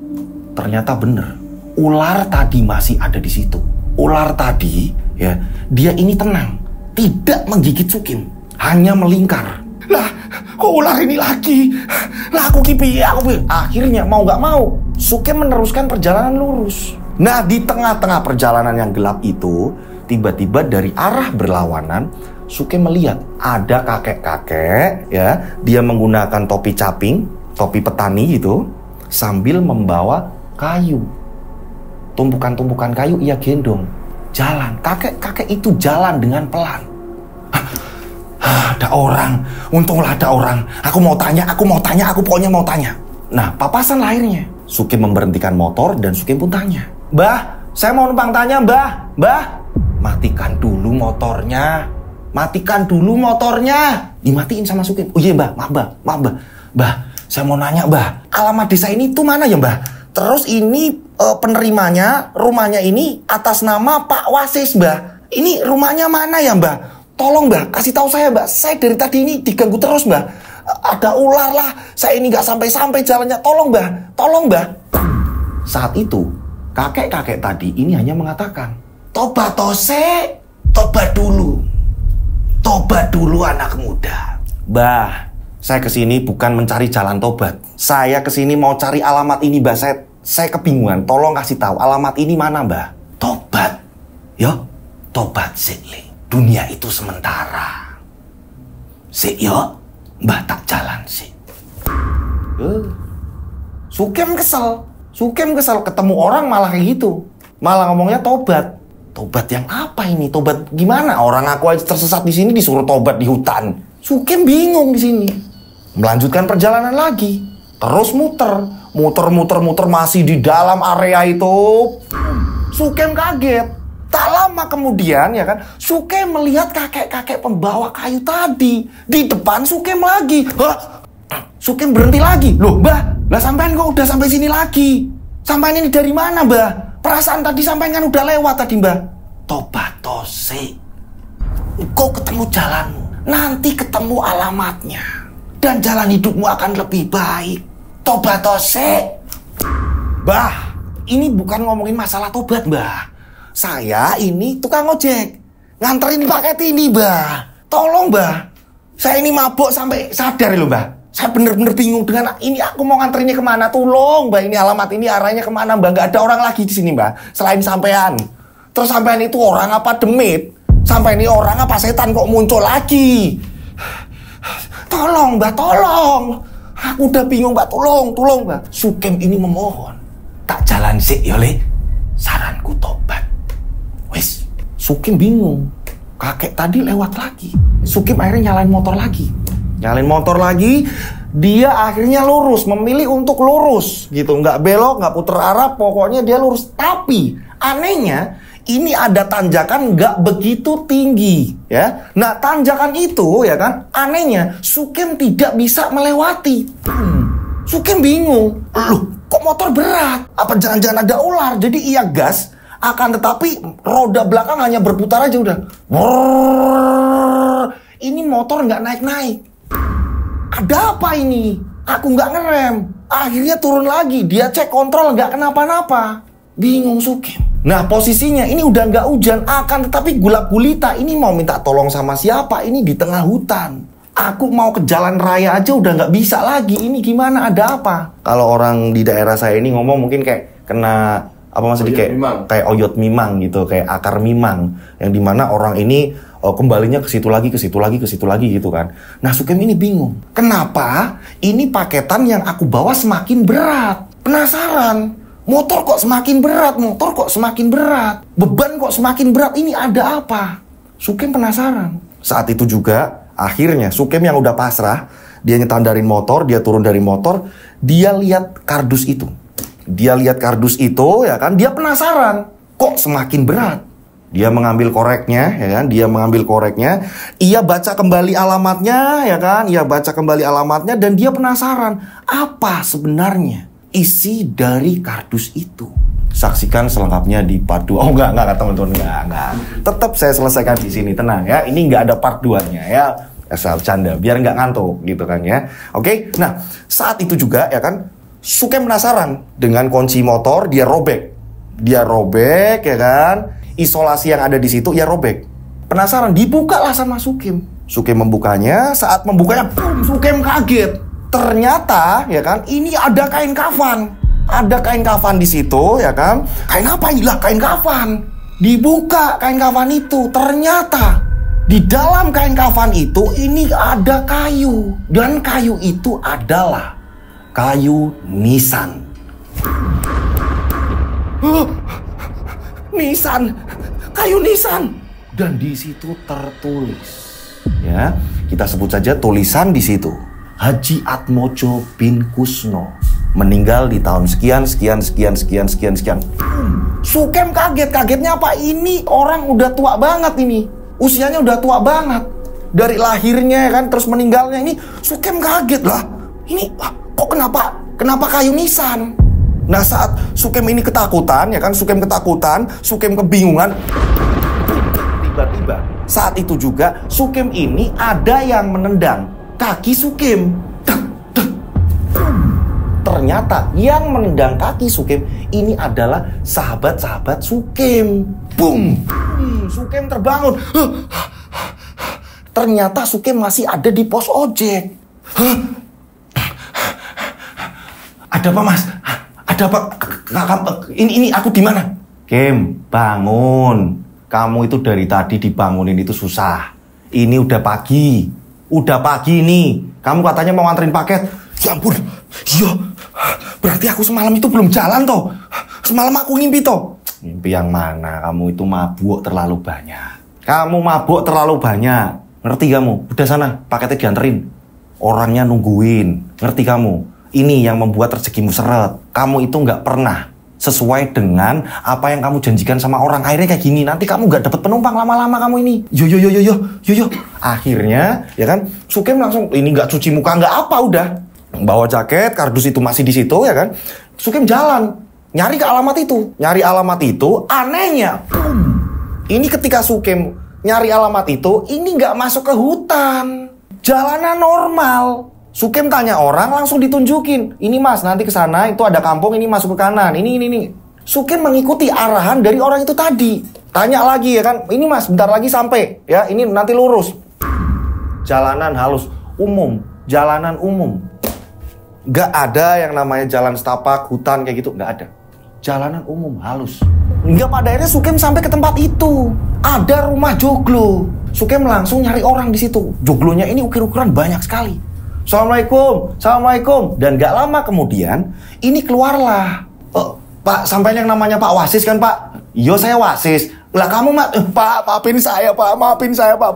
Ternyata bener, ular tadi masih ada di situ. Ular tadi, ya, dia ini tenang, tidak menggigit Sukim, hanya melingkar. Lah, kok ular ini lagi? Lah, aku kipi, akhirnya mau nggak mau, Sukim meneruskan perjalanan lurus. Nah, di tengah-tengah perjalanan yang gelap itu, tiba-tiba dari arah berlawanan, Sukim melihat ada kakek-kakek, ya, dia menggunakan topi caping, topi petani gitu, sambil membawa kayu. Tumpukan-tumpukan kayu ia gendong. Jalan, kakek-kakek itu jalan dengan pelan. Ada orang, untunglah ada orang. Aku mau tanya, aku pokoknya mau tanya. Nah, papasan lahirnya. Sukim memberhentikan motor dan Sukim pun tanya. Mbah, saya mau numpang tanya, Mbah. Matikan dulu motornya. Dimatiin sama Sukim. Oh iya, Mbah, maaf, Mbah. Mbah, saya mau nanya, Mbah. Alamat desa ini tuh mana ya, Mbah? Terus ini penerimanya, rumahnya ini atas nama Pak Wasis, Mbah. Ini rumahnya mana ya, Mbah? Tolong, Mbah, kasih tahu saya, Mbah. Saya dari tadi ini diganggu terus, Mbah. Ada ular lah. Saya ini nggak sampai-sampai jalannya. Tolong, Mbah. Saat itu, kakek-kakek tadi ini hanya mengatakan, tobat dulu. Tobat dulu anak muda. Mbah, saya kesini bukan mencari jalan tobat. Saya kesini mau cari alamat ini, Mbah. Saya kebingungan. Tolong kasih tahu alamat ini mana, Mbah. Tobat. Yo, tobat sik, Le. Dunia itu sementara. Sik yo, Mbah tak jalan sik. Sukim kesel ketemu orang malah kayak gitu. Malah ngomongnya tobat. Tobat yang apa ini? Tobat gimana? Orang aku aja tersesat di sini disuruh tobat di hutan. Sukim bingung di sini. Melanjutkan perjalanan lagi. Terus muter masih di dalam area itu. Sukim kaget. Tak lama kemudian, ya kan, Sukim melihat kakek-kakek pembawa kayu tadi di depan Sukim lagi. Sukim berhenti lagi. Loh, Mbah, lah sampean kok udah sampai sini lagi? Sampean ini dari mana, Mbah? Perasaan tadi sampean kan udah lewat tadi, Mbah. Tobat tose. Kau ketemu jalanmu, nanti ketemu alamatnya, dan jalan hidupmu akan lebih baik. Tobat tose. Mbah, ini bukan ngomongin masalah tobat, Mbah. Saya ini tukang ojek, nganterin paket ini, Mbah. Tolong, Mbah. Saya ini mabuk sampai sadar loh, Mbah. Saya bener-bener bingung dengan ini, aku mau nganterinnya kemana. Tolong, Mbah, ini alamat ini arahnya kemana, Mbah. Gak ada orang lagi di sini, Mbah, selain sampean. Terus sampean itu orang apa demit? Sampai ini orang apa setan kok muncul lagi? Tolong, Mbah, tolong. Aku udah bingung, Mbah, tolong, Mbah. Sukim ini memohon. Tak jalan sik, ya, Le. Saranku tobat. Wes, Sukim bingung. Kakek tadi lewat lagi. Sukim akhirnya nyalain motor lagi. Dia akhirnya lurus, memilih untuk lurus gitu, nggak belok, nggak puter arah, pokoknya dia lurus. Tapi anehnya ini ada tanjakan nggak begitu tinggi, ya. Nah, tanjakan itu, ya kan, anehnya Sukim tidak bisa melewati. Sukim bingung. Loh, kok motor berat? Apa jangan-jangan ada ular? Jadi ia gas. Akan tetapi roda belakang hanya berputar aja udah. Ini motor nggak naik-naik. Ada apa ini? Aku nggak ngerem. Akhirnya turun lagi. Dia cek kontrol nggak kenapa-napa. Bingung Sukim. Nah, posisinya ini udah nggak hujan. Akan tetapi gulap gulita. Ini mau minta tolong sama siapa? Ini di tengah hutan. Aku mau ke jalan raya aja udah nggak bisa lagi. Ini gimana? Ada apa? Kalau orang di daerah saya ini ngomong mungkin kayak kena apa maksudnya kayak oyot mimang gitu, kayak akar mimang, yang dimana orang ini kembalinya ke situ lagi gitu kan. Nah, Sukim ini bingung. Kenapa ini paketan yang aku bawa semakin berat? Penasaran. Motor kok semakin berat, beban kok semakin berat. Ini ada apa? Sukim penasaran. Saat itu juga akhirnya Sukim yang udah pasrah, dia nyetandarin motor, dia turun dari motor, dia lihat kardus itu. Ya kan, dia penasaran, kok semakin berat. Dia mengambil koreknya, ya kan, ia baca kembali alamatnya, ya kan, dan dia penasaran, apa sebenarnya isi dari kardus itu. Saksikan selengkapnya di part 2. Oh enggak teman-teman, enggak. Tetap saya selesaikan di sini, tenang ya. Ini enggak ada part 2-nya ya. Asal canda, biar enggak ngantuk gitu kan ya. Oke, nah saat itu juga ya kan, Sukim penasaran dengan kunci motor, dia robek. Dia robek ya kan. Isolasi yang ada di situ ya robek. Penasaran, dibukalah sama Sukim. Sukim membukanya, saat membukanya, boom, Sukim kaget. Ternyata ya kan, ini ada kain kafan. Ada kain kafan di situ ya kan. Kain apa ini? Lah kain kafan. Dibuka kain kafan itu, ternyata di dalam kain kafan itu ini ada kayu. Dan kayu itu adalah kayu nisan. Nisan, kayu nisan. Dan di situ tertulis, ya, kita sebut saja tulisan di situ. Haji Atmojo bin Kusno meninggal di tahun sekian. Sukem kagetnya apa? Ini orang udah tua banget ini. Usianya udah tua banget. Dari lahirnya kan, terus meninggalnya ini. Sukem kaget lah. Ini kok kenapa kayu nisan? Nah, saat Sukem ini ketakutan, ya kan, Sukem kebingungan. Tiba-tiba saat itu juga Sukem ini ada yang menendang kaki Sukem. Ternyata yang menendang kaki Sukem ini adalah sahabat-sahabat Sukem. Boom! Sukem terbangun. Ternyata Sukem masih ada di pos ojek. Ada apa, Mas? Ada apa? Ini aku di mana? Kem, bangun. Kamu itu dari tadi dibangunin itu susah. Ini udah pagi. Udah pagi nih. Kamu katanya mau nganterin paket. Ya ampun. Iya. Berarti aku semalam itu belum jalan toh. Semalam aku ngimpi toh. Mimpi yang mana? Kamu itu mabuk terlalu banyak. Kamu mabuk terlalu banyak. Ngerti kamu? Udah sana, paketnya dianterin. Orangnya nungguin. Ngerti kamu? Ini yang membuat rezekimu seret. Kamu itu nggak pernah sesuai dengan apa yang kamu janjikan sama orang. Akhirnya kayak gini, nanti kamu nggak dapat penumpang lama-lama kamu ini. Yo. Akhirnya, ya kan, Sukem langsung, ini nggak cuci muka, nggak apa, udah. Bawa jaket, kardus itu masih di situ, ya kan. Sukem jalan, nyari ke alamat itu. Nyari alamat itu, anehnya, ini ketika Sukem nyari alamat itu, ini nggak masuk ke hutan. Jalanan normal. Sukem tanya orang, langsung ditunjukin. Ini Mas, nanti ke sana itu ada kampung, ini masuk ke kanan. Ini. Sukem mengikuti arahan dari orang itu tadi. Tanya lagi ya kan, ini Mas, bentar lagi sampai. Ya, ini nanti lurus. Jalanan halus, umum, jalanan umum. Gak ada yang namanya jalan setapak, hutan kayak gitu, gak ada. Jalanan umum, halus. Hingga pada akhirnya Sukem sampai ke tempat itu. Ada rumah joglo. Sukem langsung nyari orang di situ. Joglonya ini ukir-ukiran banyak sekali. Assalamualaikum. Dan gak lama kemudian, ini keluarlah. Pak, sampai yang namanya Pak Wasis kan, Pak? Yo, saya Wasis. Lah kamu, Pak, maafin saya, Pak.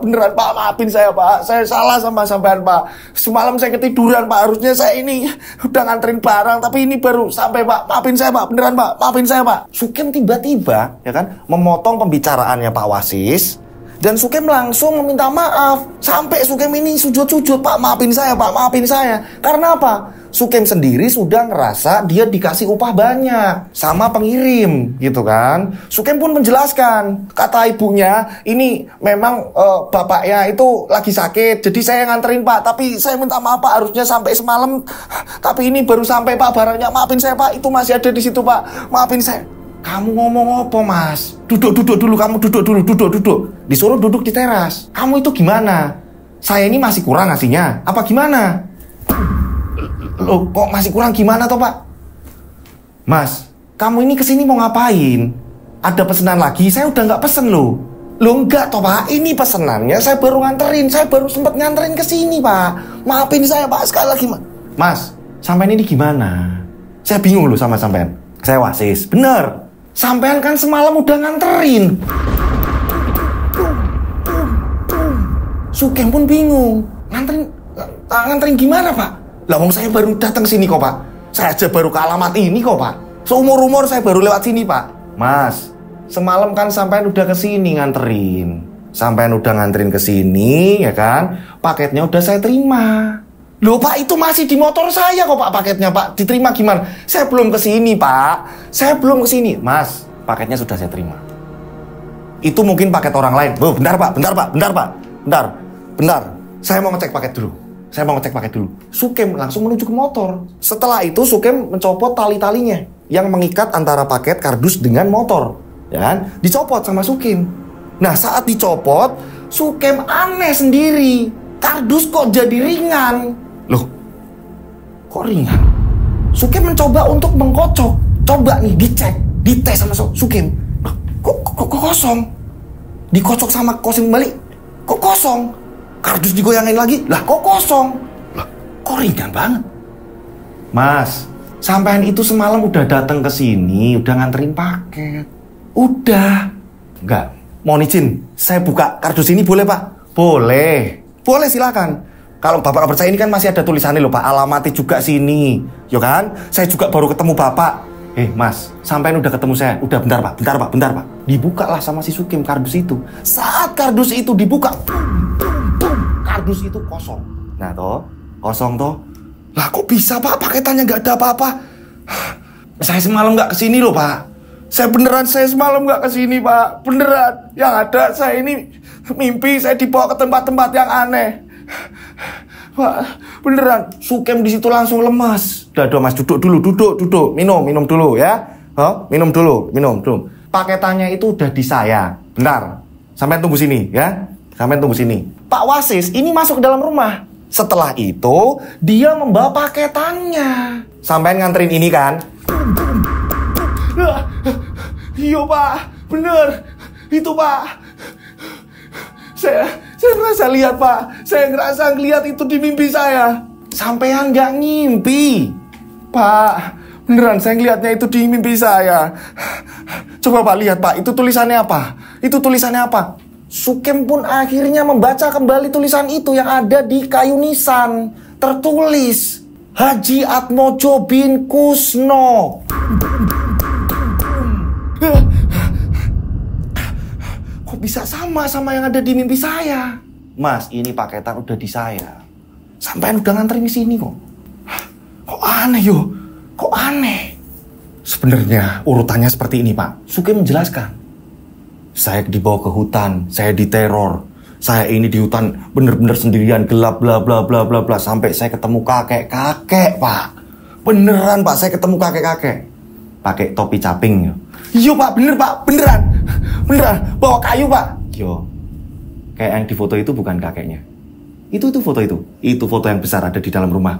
Beneran, Pak, maafin saya, Pak. Saya salah sama sampean, Pak. Semalam saya ketiduran, Pak. Harusnya saya ini udah nganterin barang, tapi ini baru sampai, Pak. Maafin saya, Pak. Beneran, Pak. Maafin saya, Pak. Sukem tiba-tiba, ya kan, memotong pembicaraannya Pak Wasis. Dan Sukem langsung meminta maaf. Sampai Sukem ini sujud-sujud, Pak, maafin saya, Pak, maafin saya. Karena apa? Sukem sendiri sudah ngerasa dia dikasih upah banyak sama pengirim, gitu kan. Sukem pun menjelaskan, kata ibunya, ini memang bapaknya itu lagi sakit, jadi saya nganterin, Pak. Tapi saya minta maaf, Pak, harusnya sampai semalam. Tapi ini baru sampai, Pak, barangnya. Maafin saya, Pak, itu masih ada di situ, Pak. Maafin saya. Kamu ngomong apa, Mas? Duduk dulu, kamu duduk. Disuruh duduk di teras. Kamu itu gimana? Saya ini masih kurang ngasihnya, apa gimana? Loh, kok masih kurang gimana toh, Pak? Mas, kamu ini kesini mau ngapain? Ada pesanan lagi? Saya udah nggak pesen loh. Loh enggak toh, Pak, ini pesenannya saya baru nganterin. Saya baru sempat nganterin ke sini, Pak. Maafin saya, Pak, sekali lagi, Mas, sampean ini gimana? Saya bingung loh sama sampean. Saya Wasis, bener. Sampean kan semalam udah nganterin. Sukem pun bingung. Nganterin gimana, Pak? Lah wong saya baru datang sini kok, Pak. Saya aja baru ke alamat ini kok, Pak. Seumur-umur saya baru lewat sini, Pak. Mas, semalam kan sampean udah kesini nganterin. Sampean udah nganterin ke sini, ya kan? Paketnya udah saya terima. Loh, Pak, itu masih di motor saya kok, Pak, paketnya, Pak. Diterima gimana? Saya belum kesini, Pak. Saya belum kesini. Mas, paketnya sudah saya terima. Itu mungkin paket orang lain. Oh, bentar, Pak. Saya mau ngecek paket dulu. Sukem langsung menuju ke motor. Setelah itu Sukem mencopot tali-talinya. yang mengikat antara paket kardus dengan motor, ya kan? Dicopot sama Sukim. Nah, saat dicopot, Sukim aneh sendiri. Kardus kok jadi ringan? Loh, kok ringan? Sukim mencoba untuk mengkocok. Coba nih dicek, dites sama Sukim. Loh, kok kosong? Dikocok sama Kosim kembali, kok kosong? Kardus digoyangin lagi, lah kok kosong? Lah, kok ringan banget? Mas, sampean itu semalam udah datang ke sini, udah nganterin paket. Udah. Enggak, mohon izin, saya buka kardus ini boleh, Pak? Boleh. Boleh, silakan. Kalau Bapak nggak percaya, ini kan masih ada tulisannya loh, Pak. Alamatnya juga sini. Yo kan? Saya juga baru ketemu Bapak. Mas, sampean udah ketemu saya. Udah, bentar, Pak. Bentar, Pak. Dibukalah sama si Sukim kardus itu. Saat kardus itu dibuka, kardus itu kosong. Nah, toh, kosong toh. Lah kok bisa, Pak? Paketannya nggak ada apa-apa. Saya semalam nggak kesini loh, Pak. Saya semalam nggak kesini, Pak. Beneran. Yang ada saya ini mimpi saya dibawa ke tempat-tempat yang aneh. Pak, beneran. Sukem di situ langsung lemas. Udah, Mas, duduk dulu. Minum dulu ya. Minum dulu. Paketannya itu udah di saya. Bentar. Sampai tunggu sini ya. Pak Wasis ini masuk ke dalam rumah. Setelah itu, dia membawa paketannya. Sampai nganterin ini kan? Iya, Pak. Bener. Itu, Pak. Saya ngerasa lihat, Pak. Saya ngerasa ngeliat itu di mimpi saya. Sampean nggak ngimpi, Pak. Beneran, saya ngeliatnya itu di mimpi saya. Coba, Pak, lihat, Pak. Itu tulisannya apa? Sukem pun akhirnya membaca kembali tulisan itu yang ada di kayu nisan. Tertulis, Haji Atmojo bin Kusno. Kok bisa sama yang ada di mimpi saya? Mas, ini paketan udah di saya. Sampean udah nganterin di sini kok. Kok aneh? Sebenarnya urutannya seperti ini, Pak. Sukim menjelaskan. Saya dibawa ke hutan, saya diteror. Saya ini di hutan bener-bener sendirian, gelap, bla bla bla bla bla. Sampai saya ketemu kakek, Pak. Beneran, Pak, saya ketemu kakek. Pakai topi caping. Iya, Pak, beneran. Bawa kayu, Pak. Yo, kayak yang di foto itu bukan kakeknya. Itu foto itu. Itu foto yang besar ada di dalam rumah.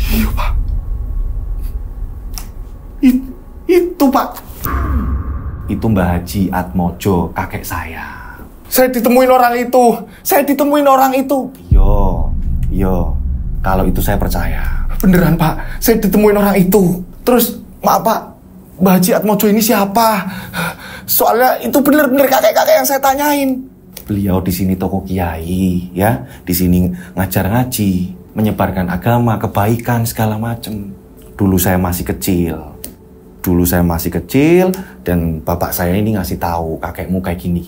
Iya, Pak. Itu, Pak. Itu Mbah Haji Atmojo, kakek saya. Saya ditemuin orang itu. Iya. Kalau itu saya percaya. Beneran, Pak. Saya ditemuin orang itu. Terus, maaf, Pak. Mbah Haji Atmojo ini siapa? Soalnya itu bener-bener kakek-kakek yang saya tanyain. Beliau di sini tokoh kiai, ya. Di sini ngajar ngaji, menyebarkan agama, kebaikan, segala macem. Dulu saya masih kecil dan bapak saya ini ngasih tahu kakekmu kayak gini.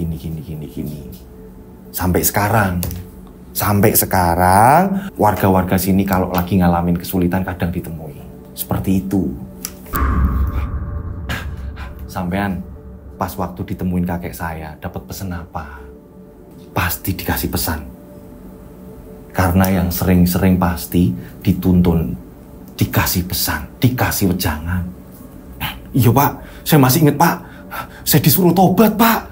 Sampai sekarang warga-warga sini kalau lagi ngalamin kesulitan kadang ditemui. Seperti itu. Sampean pas waktu ditemuin kakek saya dapat pesan apa? Pasti dikasih pesan. Karena yang sering-sering pasti dituntun, dikasih pesan, dikasih wejangan. Iya, Pak, saya masih ingat, Pak. Saya disuruh tobat, Pak.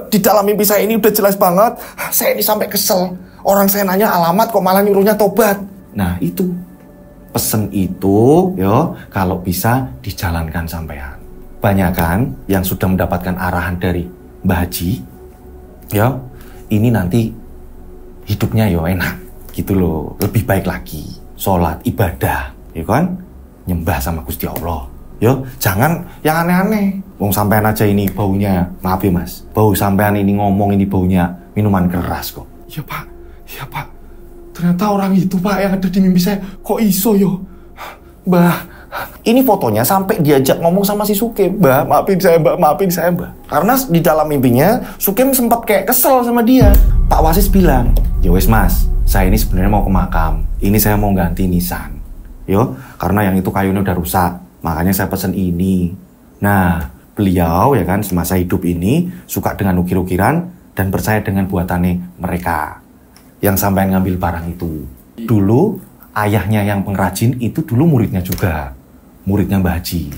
Di dalam mimpi saya ini udah jelas banget. Saya ini sampai kesel. Orang saya nanya alamat kok malah nyuruhnya tobat. Nah, itu. Pesen itu, kalau bisa dijalankan sampean. Banyak kan yang sudah mendapatkan arahan dari Mbah Haji. Ini nanti hidupnya enak. Gitu loh. Lebih baik lagi. Sholat, ibadah. Ya kan? Nyembah sama Gusti Allah. Jangan yang aneh-aneh. Wong sampean aja ini baunya, maaf ya, Mas. Bau sampean ini ngomong ini baunya minuman keras kok. Iya, Pak. Ternyata orang itu, Pak, yang ada di mimpi saya. Kok iso, Mbah. Ini fotonya sampai diajak ngomong sama si Sukim. Mbah, maafin saya, Mbah. Karena di dalam mimpinya, Sukim sempat kayak kesel sama dia. Pak Wasis bilang, ya wes, Mas, saya ini sebenarnya mau ke makam. Ini saya mau ganti nisan. Karena yang itu kayunya udah rusak. Makanya saya pesen ini. Nah, beliau ya kan semasa hidup ini suka dengan ukir-ukiran dan percaya dengan buatannya mereka yang sampai ngambil barang itu. Dulu ayahnya yang pengrajin itu dulu muridnya juga. Muridnya Mbah Haji.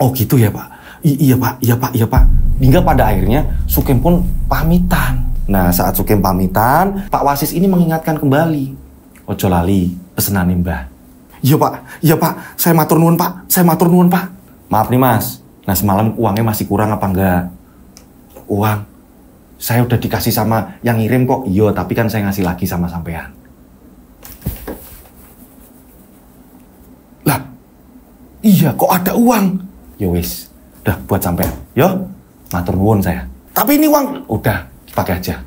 Oh gitu ya Pak? Iya Pak. Hingga pada akhirnya Sukem pun pamitan. Nah saat Sukem pamitan, Pak Wasis ini mengingatkan kembali. Ojo lali, pesenane Mbah. Iya Pak, saya matur nuwun Pak. Maaf nih Mas, nah semalam uangnya masih kurang apa enggak? Uang? Saya udah dikasih sama yang ngirim kok. Iya, tapi kan saya ngasih lagi sama sampean. Lah, iya kok ada uang? Ya wis, udah buat sampean. Yo, matur nuwun saya. Tapi ini uang, udah dipakai aja.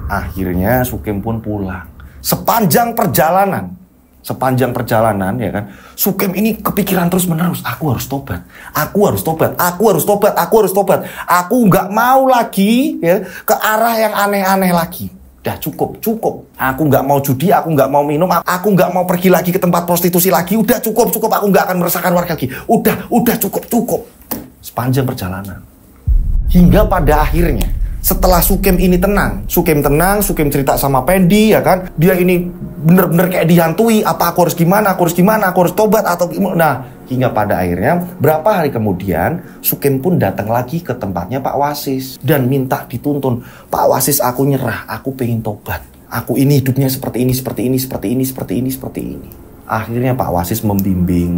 Akhirnya Sukem pun pulang. Sepanjang perjalanan ya kan, Sukem ini kepikiran terus menerus, aku harus tobat. Aku nggak mau lagi ya ke arah yang aneh-aneh lagi. Udah cukup. Aku nggak mau judi, aku nggak mau minum, aku nggak mau pergi lagi ke tempat prostitusi lagi. Udah cukup. Aku nggak akan meresahkan warga lagi. Udah cukup. Sepanjang perjalanan, hingga pada akhirnya setelah Sukem ini tenang, Sukem cerita sama Pendi ya kan. Dia ini bener-bener kayak dihantui, apa aku harus gimana, aku harus tobat atau gimana. Nah, hingga pada akhirnya berapa hari kemudian Sukem pun datang lagi ke tempatnya Pak Wasis dan minta dituntun. Pak Wasis, aku nyerah, aku pengen tobat. Aku ini hidupnya seperti ini. Akhirnya Pak Wasis membimbing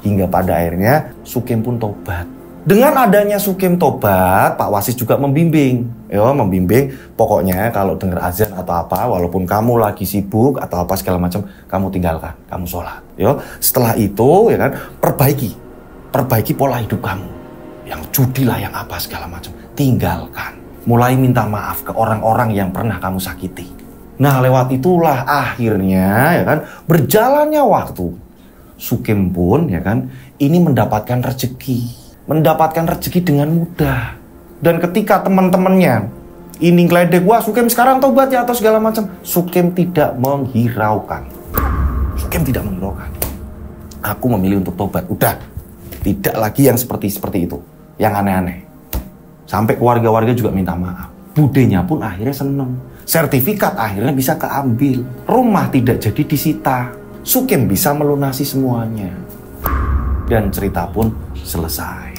hingga pada akhirnya Sukem pun tobat. Dengan adanya Sukem tobat, Pak Wasis juga membimbing. Pokoknya kalau dengar azan atau apa, walaupun kamu lagi sibuk atau apa segala macam, kamu tinggalkan, kamu sholat. Setelah itu, ya kan, perbaiki pola hidup kamu. Yang judi lah, yang apa segala macam, tinggalkan. Mulai minta maaf ke orang-orang yang pernah kamu sakiti. Nah, lewat itulah akhirnya, ya kan, berjalannya waktu, Sukem pun, ya kan, ini mendapatkan rezeki dengan mudah. Dan ketika teman-temannya ini ngeledek, wah Sukem sekarang tobat ya atau segala macam, Sukem tidak menghiraukan. Aku memilih untuk tobat. Udah, tidak lagi yang seperti itu, yang aneh-aneh. Sampai keluarga-warga juga minta maaf. Budenya pun akhirnya seneng. Sertifikat akhirnya bisa keambil. Rumah tidak jadi disita. Sukem bisa melunasi semuanya. Dan cerita pun selesai.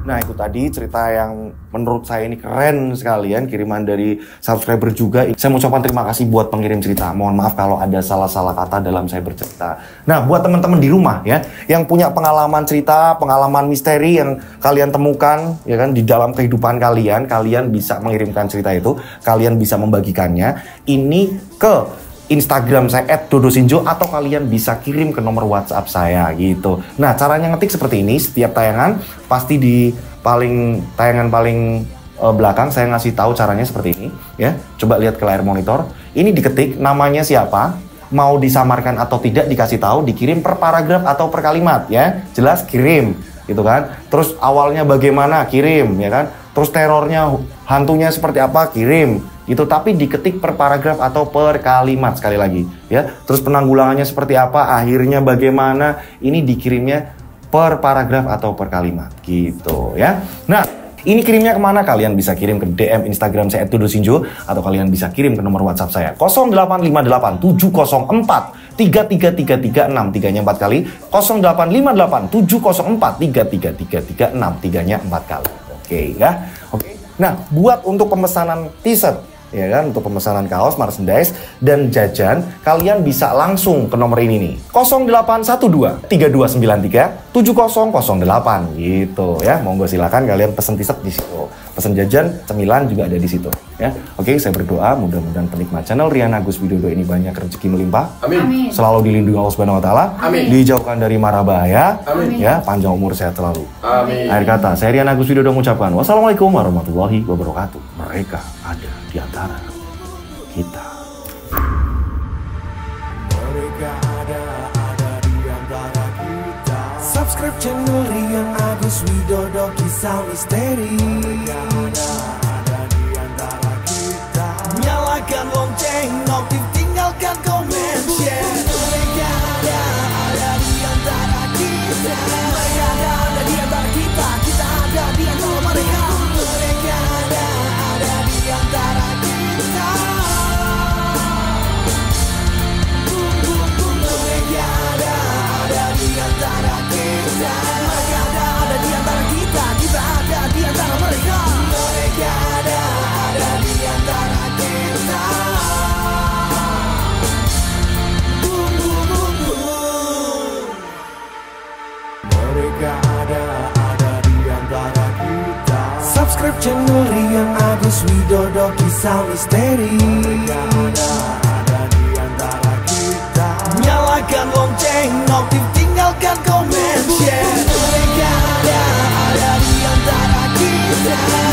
Nah itu tadi cerita yang menurut saya ini keren sekalian, kiriman dari subscriber juga. Saya mau ucapkan terima kasih buat pengirim cerita. Mohon maaf kalau ada salah-salah kata dalam saya bercerita. Nah buat teman-teman di rumah ya, yang punya pengalaman cerita, pengalaman misteri yang kalian temukan ya kan di dalam kehidupan kalian bisa mengirimkan cerita itu, kalian bisa membagikannya ini ke Instagram saya @dodosinjo atau kalian bisa kirim ke nomor WhatsApp saya gitu. Nah, caranya ngetik seperti ini. Setiap tayangan pasti di tayangan paling belakang saya ngasih tahu caranya seperti ini ya. Coba lihat ke layar monitor. Ini diketik namanya siapa, mau disamarkan atau tidak dikasih tahu, dikirim per paragraf atau per kalimat ya. Jelas kirim gitu kan. Terus awalnya bagaimana, kirim ya kan. Terus terornya, hantunya seperti apa, kirim. Itu tapi diketik per paragraf atau per kalimat sekali lagi ya. Terus penanggulangannya seperti apa, akhirnya bagaimana, ini dikirimnya per paragraf atau per kalimat gitu ya. Nah, ini kirimnya kemana? Kalian bisa kirim ke DM Instagram saya @dodosinjo atau kalian bisa kirim ke nomor WhatsApp saya 0858 704 33336, 3-nya 4 kali, 0858 704 33336, 3-nya 4 kali. Oke ya. Oke. Nah, buat untuk pemesanan t-shirt ya kan, untuk pemesanan kaos, merchandise, dan jajan, kalian bisa langsung ke nomor ini nih 0812 3293 7008 gitu ya. Monggo silakan kalian pesen t-shirt di situ, pesen jajan, cemilan juga ada di situ ya. Oke, saya berdoa mudah-mudahan penikmat channel Rian Agus Widodo ini banyak rezeki melimpah. Amin. Selalu dilindungi Allah Subhanahu wa taala. Amin. Dijauhkan dari mara bahaya. Amin. Ya, panjang umur sehat selalu. Amin. Akhir kata, saya Rian Agus Widodo mengucapkan wassalamualaikum warahmatullahi wabarakatuh. Mereka ada di antara kita. Mereka ada di antara kita. Subscribe channel Rian Agus Widodo, kisah misteri. Mereka ada di antara kita. Nyalakan lonceng, notif, tinggalkan komen, share. Mereka ada di antara kita. Mereka ada di antara kita. Kita ada di antara mereka. Mereka ada di antara kita. Mereka ada di antara kita. Subscribe channel Rian Agus Widodo, kisah misteri. Mereka ada di antara kita. Nyalakan lonceng, notif, tinggalkan komen, share. Mereka ada di antara kita.